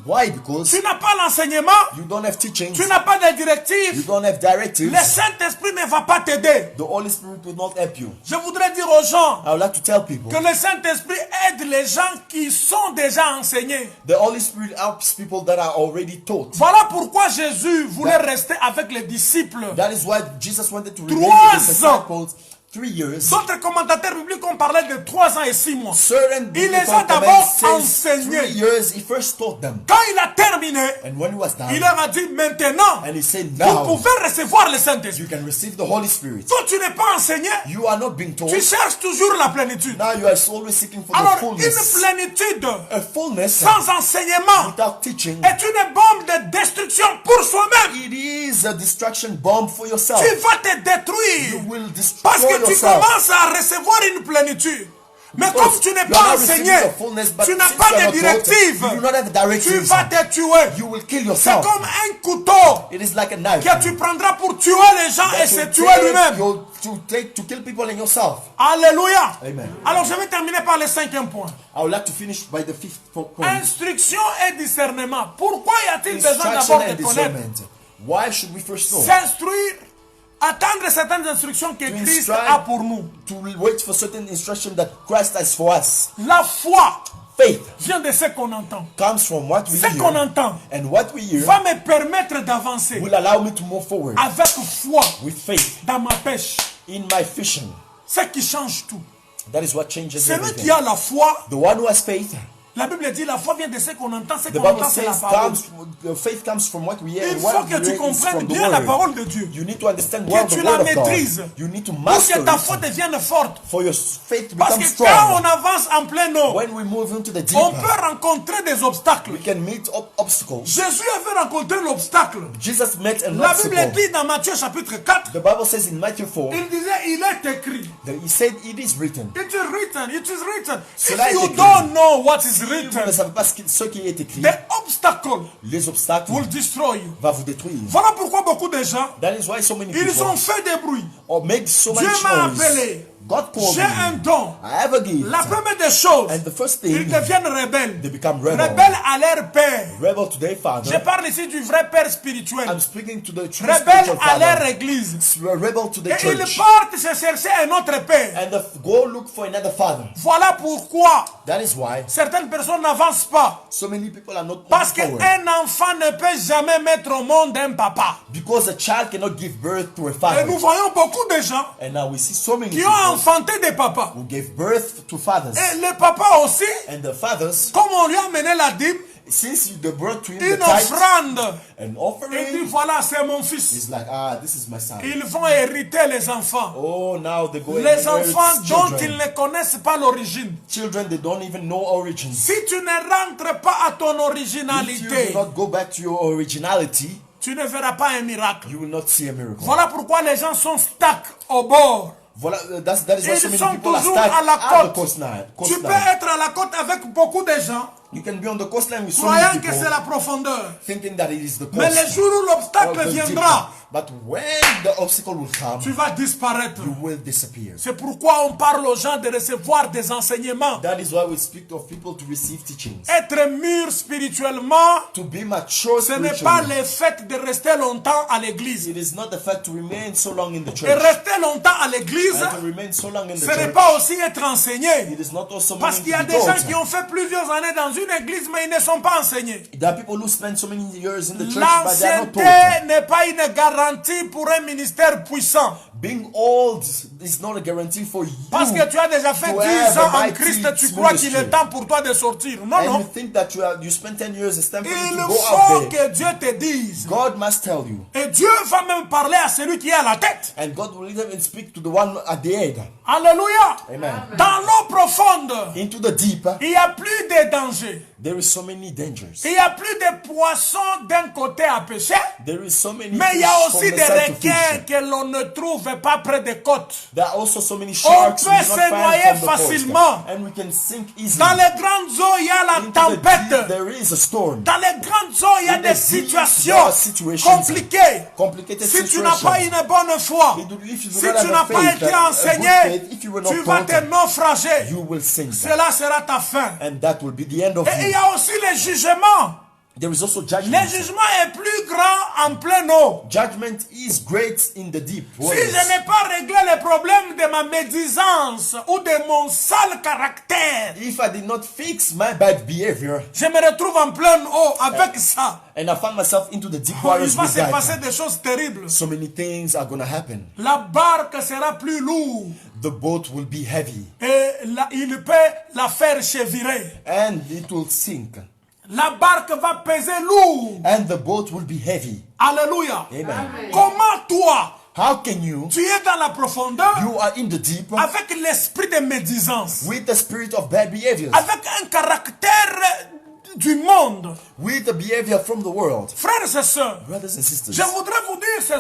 Why? Because tu n'as pas l'enseignement, you don't have teachings. tu n'as pas de You directives. don't have directives. Le Saint-Esprit ne va pas t'aider. The Holy Spirit will not help you. Je voudrais dire aux gens I would like to tell people que le Saint-Esprit aide les gens qui sont déjà enseignés. the Holy Spirit helps people that are already taught. Voilà pourquoi Jésus voulait rester avec les disciples. That is why Jesus wanted to remain 3 with the ans. disciples 3 years. D'autres commentateurs bibliques ont parlé de 3 ans et 6 mois. Certain Il les a biblical d'abord commentaries says enseignés. 3 years. He first taught them. Quand il a terminé, And when he was done, il leur a dit maintenant, and he said, vous now pouvez recevoir le Saint-Esprit. you can receive the Holy Spirit. Toi, tu n'es pas enseigné, You are not being told. tu cherches toujours la plénitude. Now you are always seeking for Alors, the une fullness. plénitude A fullness sans enseignement without teaching. est une bombe de destruction pour soi-même. It is a distraction bomb for yourself. Tu vas te You détruire will parce destroy que tu yourself. commences à recevoir une plénitude. Mais Because comme tu n'es you are pas not receiving enseigné, the fullness, but tu n'as since pas you are de not taught, directive, you do not have tu directives. vas te tuer. You will kill C'est yourself. comme un couteau It is like a knife. que tu prendras pour tuer les gens et that se you tuer take lui-même. to kill people and yourself. Alléluia. Amen. Alors je vais terminer par le 5e point. I would like to finish by the 5th point. Instruction et discernement. Pourquoi y a-t-il besoin Instruction d'abord and de connaître? discernment. Why should we first know? S'instruire, attendre certaines instructions que To Christ instruct- a pour nous. To wait for certain instruction that Christ has for us. La foi Faith vient de ce qu'on entend. comes from what we Ce qu'on hear. entend And what we hear va me permettre d'avancer will allow me to move forward avec foi with faith dans ma pêche. in my fishing. Ce qui change tout. That is what changes Celui everything. qui a la foi, The one who has faith, la Bible dit la foi vient de ce qu'on entend. Ce the qu'on Bible entend, c'est la says parole. faith comes from what we hear. Il And faut what que we tu hear is comprennes from the bien la word. parole de Dieu. You need to understand well Que the tu la word of God. maîtrises. You need to Pour master que ta foi it devienne forte. for your faith to Parce become que quand on strong. avance en plein eau, When we move into the deep, on peut rencontrer des obstacles. we can meet obstacles. Jésus avait rencontré l'obstacle. Jesus met an La Bible obstacle. dit dans Matthieu chapitre 4, The Bible says in Matthew 4 il disait, il est écrit. that he said it is written. It is written, it is written. Cela If est you écrit. don't know what is Si vous ne written, savez pas ce qui est écrit, the obstacle les obstacles will destroy you. va vous détruire. Voilà pourquoi beaucoup de gens, That is why so many ils people ont fait des bruits. or make so Dieu much m'a noise. appelé. God called J'ai un me. don. I have a gift. La première des choses, And the first ils thing, deviennent rebelles. they become rebel. Rebelles à leur père. Rebel to their Je father. parle ici du vrai père spirituel. I'm speaking to the true Rebelles spiritual à leur father. église. Rebel to the Et ils church. partent se chercher un autre père. And go look for another father. Voilà pourquoi That is why certaines personnes n'avancent pas. so many people are not Parce moving forward. qu'un enfant ne peut jamais mettre au monde un papa. Because a child cannot give birth to a Et father. nous voyons beaucoup de gens And now we see so many qui ont people enfanté des papas. who gave birth to fathers. Et les papas aussi, And the fathers, comme on lui a amené la dîme, since they brought to him the une tithe, offrande. an Et dit offering, voilà, c'est mon fils. he's like, this is my son. Ils vont hériter les enfants. Oh, now they go and Les inherit enfants dont ils children. ne connaissent pas l'origine. Children, they don't even know origins. Si tu ne rentres pas à ton If you originalité, do not go back to your originality, tu ne verras pas un miracle. you will not see a miracle. Voilà pourquoi les gens sont stuck au bord. Voilà, that is why so Ils many sont people are toujours stuck à la at the côte. coastline. Tu peux être à la côte avec beaucoup de gens. You can be on the coastline with so many croyant que people, c'est la profondeur. thinking that it is the Mais le coast. jour où or l'obstacle the deep. viendra, But when the obstacle will come, tu vas disparaître. you will disappear. C'est pourquoi on parle aux gens de recevoir des enseignements. That is why we speak of people to receive teachings. Être mûr spirituellement, To be mature ce n'est pas spiritually. le fait de rester longtemps à l'église. It is not the fact to remain so long in the Et church. rester longtemps à l'église, And to remain so long in the ce n'est church. pas aussi être enseigné. It is not also Parce meaning qu'il y a to be des gens taught. qui ont fait plusieurs années dans une église, mais ils ne sont pas enseignés. There are people who spend so many years in the church, but they are not L'ancienneté taught. n'est pas une garantie pour un ministère puissant. Being old is not a guarantee for you. Parce que tu as déjà fait to 10 have ans a en mighty Christ, tu crois qu'il est ministry. temps pour toi de sortir. Non, And you non. think that you spent 10 years, it's time for you Il to go faut out there. que Dieu te dise. God must tell you. Et Dieu va même parler à celui qui est à la tête. And God will even speak to the one at the head. Alléluia. Amen. Dans l'eau profonde, Into the deep, il n'y a plus de danger. there is so many dangers. Il n'y a plus de poissons d'un côté à pêcher. There is so many Mais il y fish a from aussi the des side to requins fish. que l'on ne trouve pas près des côtes. There are also so many On sharks we peut do not se find noyer from the facilement. coast. And we can sink easily. Dans les grandes eaux, il y a la Into the deep, tempête. there is a storm. Dans les grandes eaux, il y a In des the deep, situations there are situations. compliquées. Complicated Si tu n'as pas situations. une bonne foi, If you do si not tu have n'as a pas faith, été a good enseigné, faith, if you were not tu vas taught, te naufrager. you will sink. Cela sera ta fin. And that will be the end of Et il y you. a aussi le jugement. There is also Le judgment. jugement est plus grand en pleine eau. Judgment is great in the deep Si waters. je n'ai pas réglé les problèmes de ma médisance ou de mon sale caractère, If I did not fix my bad behavior je me retrouve en pleine eau avec ça. and I found myself into the deep Il waters va with se passer that, des choses terribles. so many things are gonna happen. La barque sera plus lourde The boat will be heavy et il peut la faire chevirer. and it will sink. La barque va peser lourd. And the boat will be heavy. Alléluia. Amen. Comment toi, How can you? tu es dans la profondeur You are in the deep avec l'esprit de médisance, with the spirit of bad behaviors, avec un caractère du monde. with the behavior from the world. Frères et sœurs, Brothers and sisters, je voudrais vous dire ce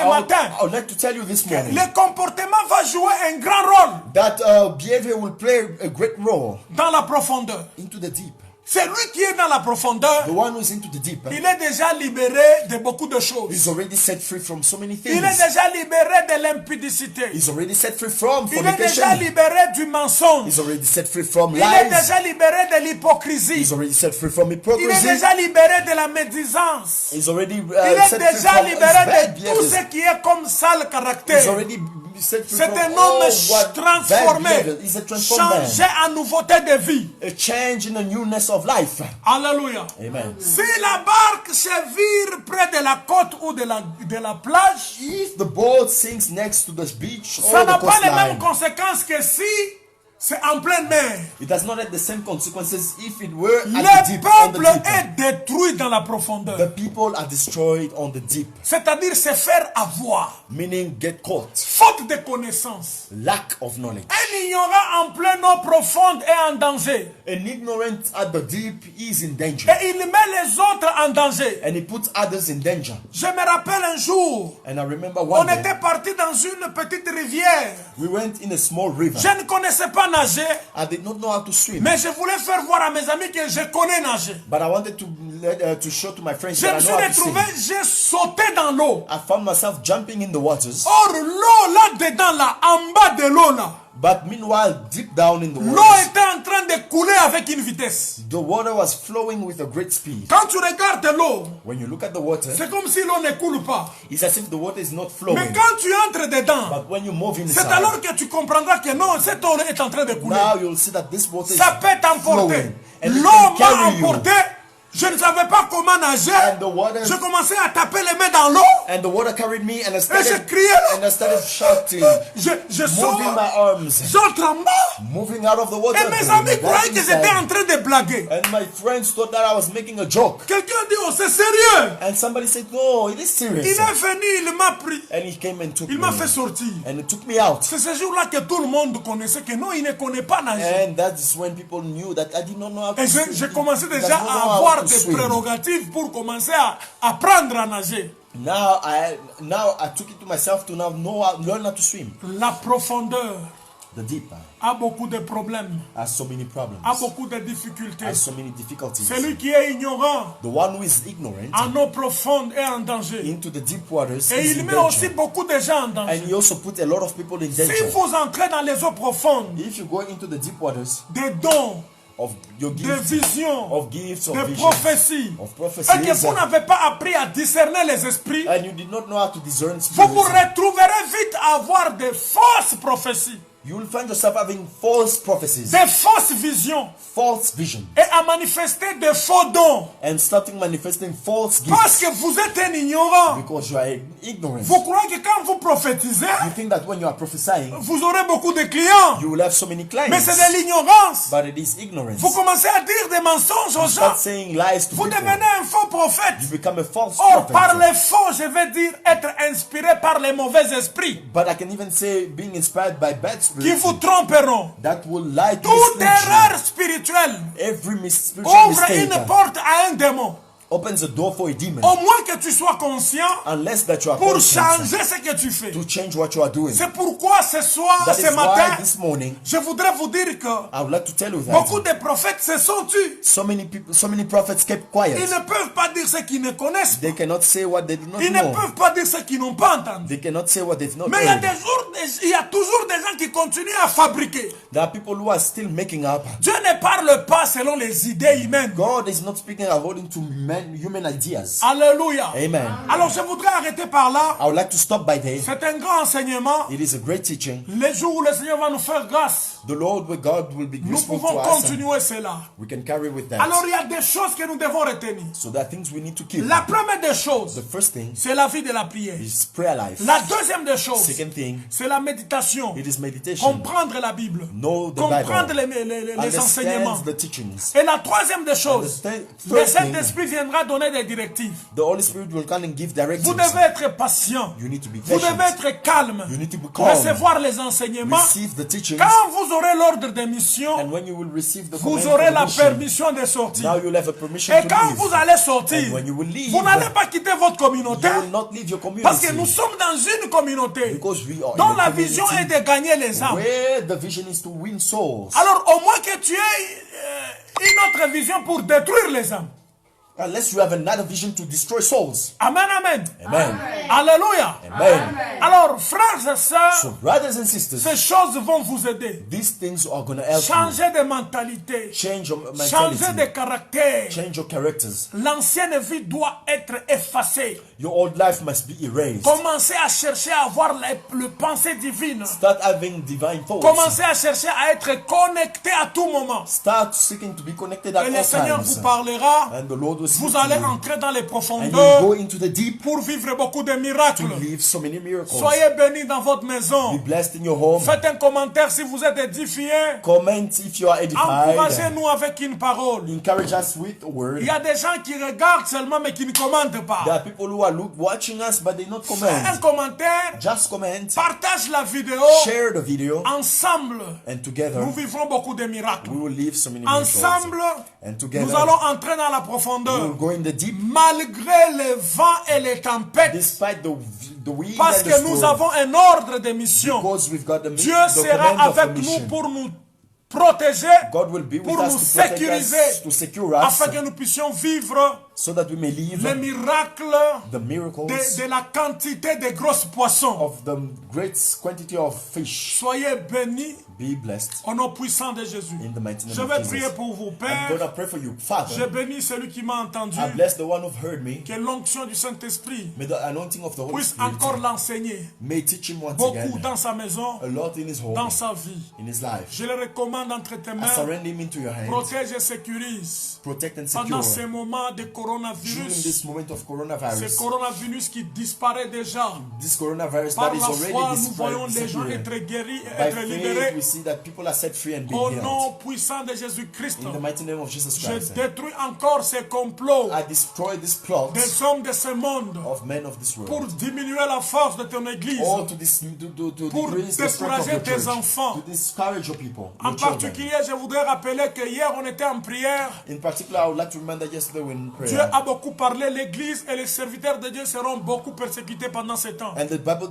I would matin, like to tell you this morning le comportement va jouer un grand rôle that behavior will play a great role dans la profondeur. into the deep. Celui qui est dans la profondeur, The one who is into the deep, il est déjà libéré de beaucoup de choses. is already set free from so many Il things. est déjà libéré de l'impudicité. He's already set free from Il est déjà fornication. libéré du mensonge. He's already set free from Il est lies. déjà libéré de l'hypocrisie. He's already set free from Il est hypocrisy. déjà libéré de la médisance. He's already Il est set free déjà from his libéré bad de tout behaviors. ce qui est comme sale He's caractère. already set free C'est from un all homme what bad transformé, behavior. He's a transformed changé man. en nouveauté de vie. A change in the newness of life. Alléluia. Amen. Si la barque se vire près de la côte ou de la plage, If the boat sinks next to the beach ça or the n'a pas les mêmes coastline, conséquences que si c'est en pleine mer. it does not have the same consequences if it were at the Le deep, on the peuple deep. est détruit dans la profondeur. The people are destroyed on the deep, C'est-à-dire se faire avoir. meaning get caught. Faute de connaissance. Lack of knowledge. Un ignorant en pleine eau profonde est en danger. An ignorant at the deep is in danger, Et il met les autres en danger. and he puts others in danger. Je me rappelle un jour, And I remember on one day, était parti dans une petite rivière. we went in a small river. Je ne connaissais pas nager, I did not know how to swim, mais je voulais faire voir à mes amis que je connais nager. but I wanted to show to my friends Je that me I suis know how to swim. retrouvé, j'ai sauté dans l'eau. I found myself jumping in the waters, Or, l'eau là-dedans, là, en bas de l'eau là, but meanwhile, deep down in the l'eau waters, était en train de couler avec une vitesse. the water was flowing with a great speed. Quand tu regardes l'eau, When you look at the water, c'est comme si l'eau ne coule pas. it's as if the water is not Mais flowing. quand tu entres dedans, But when you move c'est inside, alors que tu comprendras que non, cette eau est en train de couler. now you'll see that this water is Ça peut t'emporter. flowing. And it L'eau can m'a carry you. emporté. Je ne savais pas comment nager. And the water, Je commençais à taper les mains dans l'eau. and the water carried me, and I Et je started, criais. and I started shouting, Je sors. moving my arms, J'entre en bas. moving out of the water. Et mes going amis back croyaient que inside. j'étais en train de blaguer. And my friends thought that I was making a joke. Quelqu'un dit, oh c'est sérieux. And somebody said, no, it is Il serious. est venu, il m'a pris. And he came and took Il me. m'a fait sortir. And he took me out. C'est ce jour-là que tout le monde connaissait que non, il ne connaît pas nager. And that is when people knew that I did not know how to Et swim. j'ai commencé He does déjà not know à how avoir to des swim. prérogatives pour commencer à apprendre à nager. Now I took it to myself to now learn how to swim. La profondeur The deep a beaucoup de problèmes, has so many problems, a beaucoup de difficultés. has so many difficulties. Celui qui est ignorant The one who is ignorant en eau profonde est en danger. into the deep waters Et is il in met aussi danger. beaucoup de gens en And danger. he also put a lot of people in Si danger. vous entrez dans les eaux profondes, If you go into the deep waters des dons, of your des gifts, visions, of gifts, of des visions, prophéties, of et que prophecies, vous n'avez pas appris à discerner les esprits, and you did not know how to discern vous vous spirits, retrouverez vite à avoir des fausses prophéties, you will find yourself having false prophecies, des fausses visions, false vision, et à manifester des faux dons. and starting manifesting false Parce gifts que vous êtes un ignorant. because you are ignorant. Vous croyez que quand vous prophétisez, You think that when you are prophesying, vous aurez beaucoup de clients. you will have so many clients, Mais c'est de l'ignorance. but it is ignorance. Vous commencez à dire des mensonges aux You gens. start saying lies to Vous people. devenez un faux prophète. You become a false Or, par prophet. les faux, je vais dire être inspiré par les mauvais esprits But I can even say being inspired by bad qui spirits vous tromperont. that will lie to Toute mislead you. erreur spirituelle Every spiritual ouvre mistake une porte à un démon. opens a door for a demon, Au moins que tu sois conscient unless that you are pour conscious changer ce que tu fais. to change what you are doing. C'est pourquoi ce soir, That ce is why matin, this morning je voudrais vous dire que I would like to tell you beaucoup that de prophètes se sont tus. so many people, so many prophets kept Ils quiet. ne peuvent pas dire ce qu'ils ne connaissent pas. They cannot say what they do not Ils ne know. peuvent pas dire ce qu'ils n'ont pas entendu. They cannot say what they've not Mais il y a heard. il y a toujours des gens qui continuent à fabriquer. There are people who are still making up. Dieu ne parle pas selon les idées humaines. God is not speaking according to human ideas. Alléluia. Amen. Alors je voudrais arrêter par là. I would like to stop by there. C'est un grand enseignement. It is a great teaching. Les jours où le Seigneur va nous faire grâce, The Lord with God will be nous graceful to pouvons us. continuer cela. We can carry with that. Alors il y a des choses que nous devons retenir. So there are things we need to keep. La première des choses, The first thing c'est la vie de la prière. is prayer life. La deuxième des choses, Second thing, c'est la méditation. it is meditation. Comprendre la Bible. Know the Comprendre Bible. les enseignements. Understand the teachings. Et la troisième des choses, And the le third thing, Saint-Esprit viendra donner des directives. the Holy Spirit will come and give directives. Vous devez être patient. You need to be Vous patient. devez être calme. You need to be calm. Recevoir les enseignements. Receive the teachings. Quand vous aurez l'ordre de mission, And when you will receive the vous command aurez from la mission, permission de sortir. now you'll have a permission Et to quand leave. vous allez sortir, And when you will leave, vous n'allez pas quitter votre communauté. You will not leave your community. Parce que nous sommes dans une communauté Because we are dont in a la vision est community de gagner les âmes. where the vision is to win souls. Alors au moins que tu aies une autre vision pour détruire les âmes. Unless you have another vision to destroy souls. Amen, amen. Amen. Alléluia. Amen. Alors frères et sœurs, So brothers and sisters, ces choses vont vous aider. these things are going to help Changer de mentalité. you. Change your Changer de mentality. caractère. Change your characters. L'ancienne vie doit être effacée. Your old life must be erased. Commencez à chercher à avoir le pensée divine. Start having divine thoughts. Commencez à chercher à être connecté à tout moment. Start seeking to be connected at Et le all Seigneur times. vous parlera. And the Lord will speak Vous to allez you. entrer dans les And you profondeurs go into the deep pour vivre beaucoup de miracles. to live so many miracles. Soyez bénis dans votre maison. Be blessed in your home. Faites un commentaire si vous êtes édifié. Comment if you are edified. Encouragez-nous avec une parole. Encourage us with a word. Il y a des gens qui regardent seulement mais qui ne commentent There pas. are people who are watching us but they not Fais un comment. commentaire. Just comment. Partage la vidéo. Share the video. Ensemble, And together nous vivrons beaucoup de miracles. we will live so many miracles. Ensemble, And together nous allons entrer dans la we profondeur. will go in the deep Malgré les vents et les tempêtes, despite the wind parce and the que nous storm. avons un ordre de mission. Because we've got the Dieu command sera of avec a nous mission. pour nous protéger, God will be with pour nous us to protect sécuriser, us, to secure us, afin que nous puissions vivre so that we may live les miracles the miracles de la quantité de grosses poissons. of the great quantity of fish. Soyez bénis Be blessed au nom puissant de Jésus. in the mighty name Je of vais Jesus. prier pour vous, I'm Père. gonna pray for you, Je Father. bénis celui qui m'a entendu. I bless the one who've heard me. Que l'onction du Saint-Esprit May the anointing of the Holy puisse Spirit encore l'enseigner may teach him once beaucoup again dans sa maison, a lot in his home, dans sa vie. in his life. Je le recommande entre tes I mains. surrender him into your hands. Protège et sécurise Protect and pendant secure ces moments de during coronavirus. this moment of Ce coronavirus. coronavirus qui disparaît déjà. This coronavirus Par that is la foi, already nous voyons les gens disappearing. être guéris et By être faith, libérés. we see that people are set free and being Au healed. nom puissant de Jésus-Christ, In the mighty name of Jesus je Christ, détruis encore ces complots I destroy this plot des hommes de ce monde of men of this pour world. diminuer la force de ton église. Or to Pour decrease the strength of décourager your tes church. enfants. To discourage your people, En your children. particulier, je voudrais rappeler que hier on était en prière. In particular, I would like to remind that yesterday when in prayer, Dieu a beaucoup parlé, l'Église et les serviteurs de Dieu seront beaucoup persécutés pendant ce temps. And the Bible,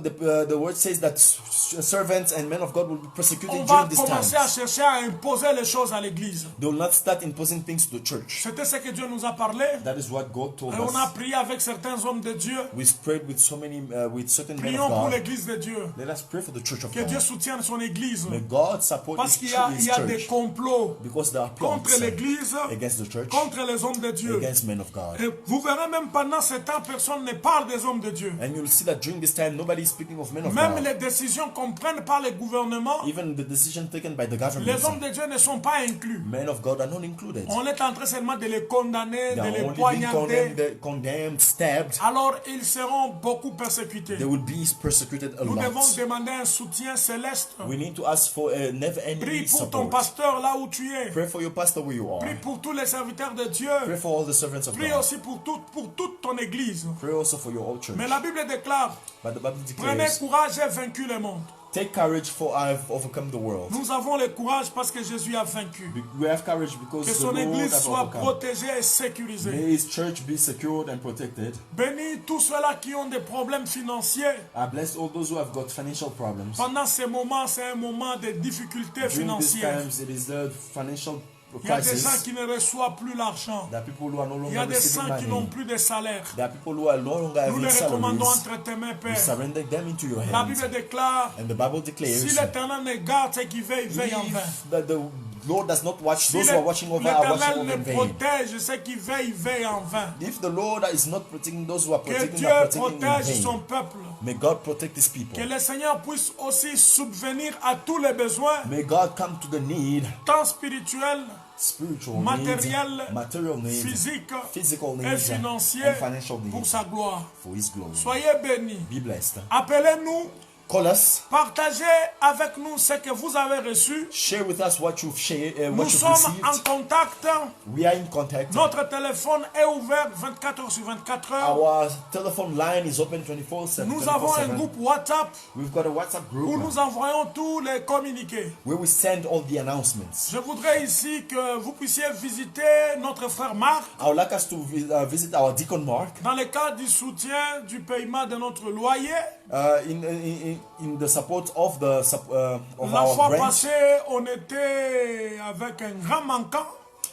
the word says that servants and men of God will be On persecuted va during this commencer à time. chercher à imposer les choses à l'Église. They will not start imposing things to the church. C'était ce que Dieu nous a parlé. That is what God told Et on a us. prié avec certains hommes de Dieu. We prayed with so many, with certain men Prions of pour God. l'Église de Dieu. Let us pray for the church of Que Dieu God. soutienne son Église. May God support Parce His qu'il y a des church. complots Because there are plots contre l'Église, against the church, contre les hommes de Dieu. against men of God. Et vous verrez même pendant ce temps, personne ne parle des hommes de Dieu. And you'll see that during this time, nobody is speaking of men of Même God. les décisions qu'on prenne par les gouvernements, Even the decision taken by the les government, hommes de Dieu ne sont pas inclus. men of God are not included. On est en train seulement de les condamner, They de are les only being poignarder. condemned, stabbed. Alors ils seront beaucoup persécutés. They will be persecuted a Nous devons lot. demander un soutien céleste. We need to ask for a never-ending Prie pour ton support. pasteur là où tu es. Pray for your pastor where you Prie are. pour tous les serviteurs de Dieu. Pray for all the servants of Prie God. aussi pour toute ton église. Pray also for your whole church. Mais la Bible déclare, But the Bible prenez declares, courage et vaincu le monde. take courage for I have overcome the world. Nous avons le courage parce que Jésus a vaincu. We have courage because Que the son Lord église has soit overcome. protégée et sécurisée. May His church be secured and protected. Bénis tous ceux-là qui ont des problèmes financiers. I bless all those who have got financial problems. Pendant ces moments, c'est un moment de difficultés During these financières. times, it is the financial Il y a des crisis. gens qui ne reçoivent plus l'argent. There are people who are no Il y a longer des receiving gens qui n'ont money. plus de salaire. There are people who are no longer Nous having les recommandons salaries. entre tes mains, We Père. surrender them into your La hands. Bible déclare, And the Bible declares, si l'Éternel ne garde ceux qui veillent, veille en vain. if that the Lord does not watch, Si those who are watching over are watching l'Éternel over in ne vain. protège ceux qui veillent, veille en vain. If the Lord is not protecting those who are Que protecting, Dieu are protecting in protège son vain. peuple. May God protect His people. Que le Seigneur puisse aussi subvenir à tous les besoins, May God come to the need, tant spirituels, spiritual matériel, needs, material needs, physiques physical et needs, financiers and financial pour needs sa gloire. for His glory. Soyez bénis. Be blessed. Appelez-nous, Call us. partagez avec nous ce que vous avez reçu. Share with us what you've shared, what Nous you've sommes received. en contact. We are in contact. Notre téléphone est ouvert 24 heures sur 24 heures. Our telephone line is open 24/7. Nous avons un groupe WhatsApp We've got a WhatsApp où group nous envoyons tous les communiqués. where we send all the announcements. Je voudrais ici que vous puissiez visiter notre frère Marc I would like us to visit our Deacon Mark dans le cadre du soutien du paiement de notre loyer. in the support of the of La our fois branch. passée, on était avec un grand manquant,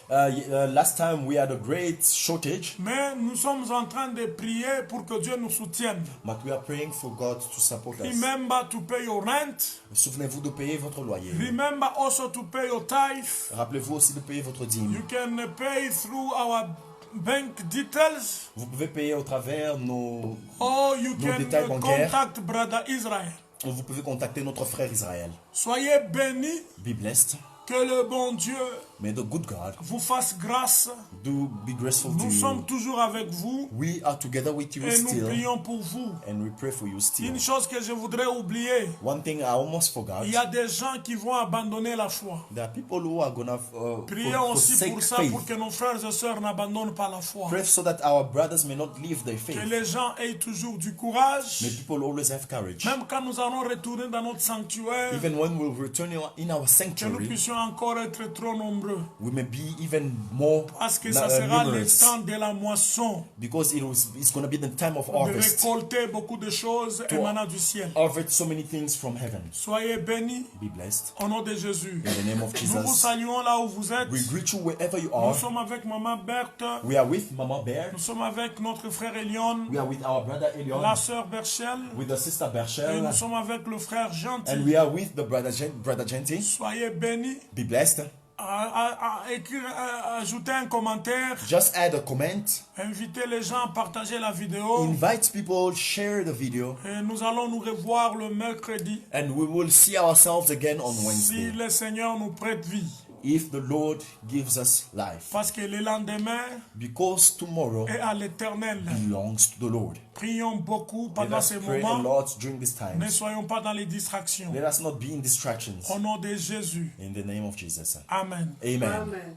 Last time we had a great shortage, mais nous sommes en train de prier pour que Dieu nous soutienne. but we are praying for God to support us. Remember to pay your rent. Souvenez-vous de payer votre loyer. Remember also to pay your tithe. Rappelez-vous aussi de payer votre dîme. You can pay through our bank details, Vous pouvez payer au travers nos... or you Nos can détails bancaires. contact Brother Israel. Vous pouvez contacter notre frère Israël. Soyez bénis, Be blessed. que le bon Dieu May the good God vous fasse grâce. do be graceful to Nous sommes you. toujours avec vous We are together with you et nous still, prions pour vous. and we pray for you still. Une chose que je voudrais oublier, One thing I almost forgot. il y a des gens qui vont abandonner la foi. There are people who are gonna Prions aussi forsake pour ça, faith. pour que nos frères et sœurs n'abandonnent pas la foi. Pray so that our brothers may not leave their Que faith. les gens aient toujours du courage. May people always have courage. Même quand nous allons retourner dans notre sanctuaire, Even when we'll return in our que nous sanctuary, puissions encore être trop nombreux. we may be even more Parce que ça sera le numerous, temps de la moisson, because it's going to be the time of de harvest. récolter beaucoup de choses émanant du ciel. Harvest so many things from heaven. Soyez bénis Be blessed. au nom de Jésus. In the name of Nous vous Jesus. saluons là où vous êtes. We greet you wherever you Nous are. sommes avec Maman Berthe. We are with Mama Bear. Nous sommes avec notre frère Elion, We are with our brother Elion. la sœur Berchel. With the sister Et Berchel. nous sommes avec le frère And Gentil. we are with the brother Genty. Soyez bénis. Be blessed. Ajoutez un commentaire. Just add a comment. Invitez les gens à partager la vidéo. Invite people, share the video. Et nous allons nous revoir le mercredi. And we will see ourselves again on Si Wednesday. le Seigneur nous prête vie. If the Lord gives us life. Parce que le lendemain Because tomorrow est à l'éternel. belongs to the Lord. Prions beaucoup Let pendant us ces pray a moments. lot during this time. Ne soyons pas dans les distractions. Let us not be in distractions. Au nom de Jésus. In the name of Jesus. Amen. Amen. Amen.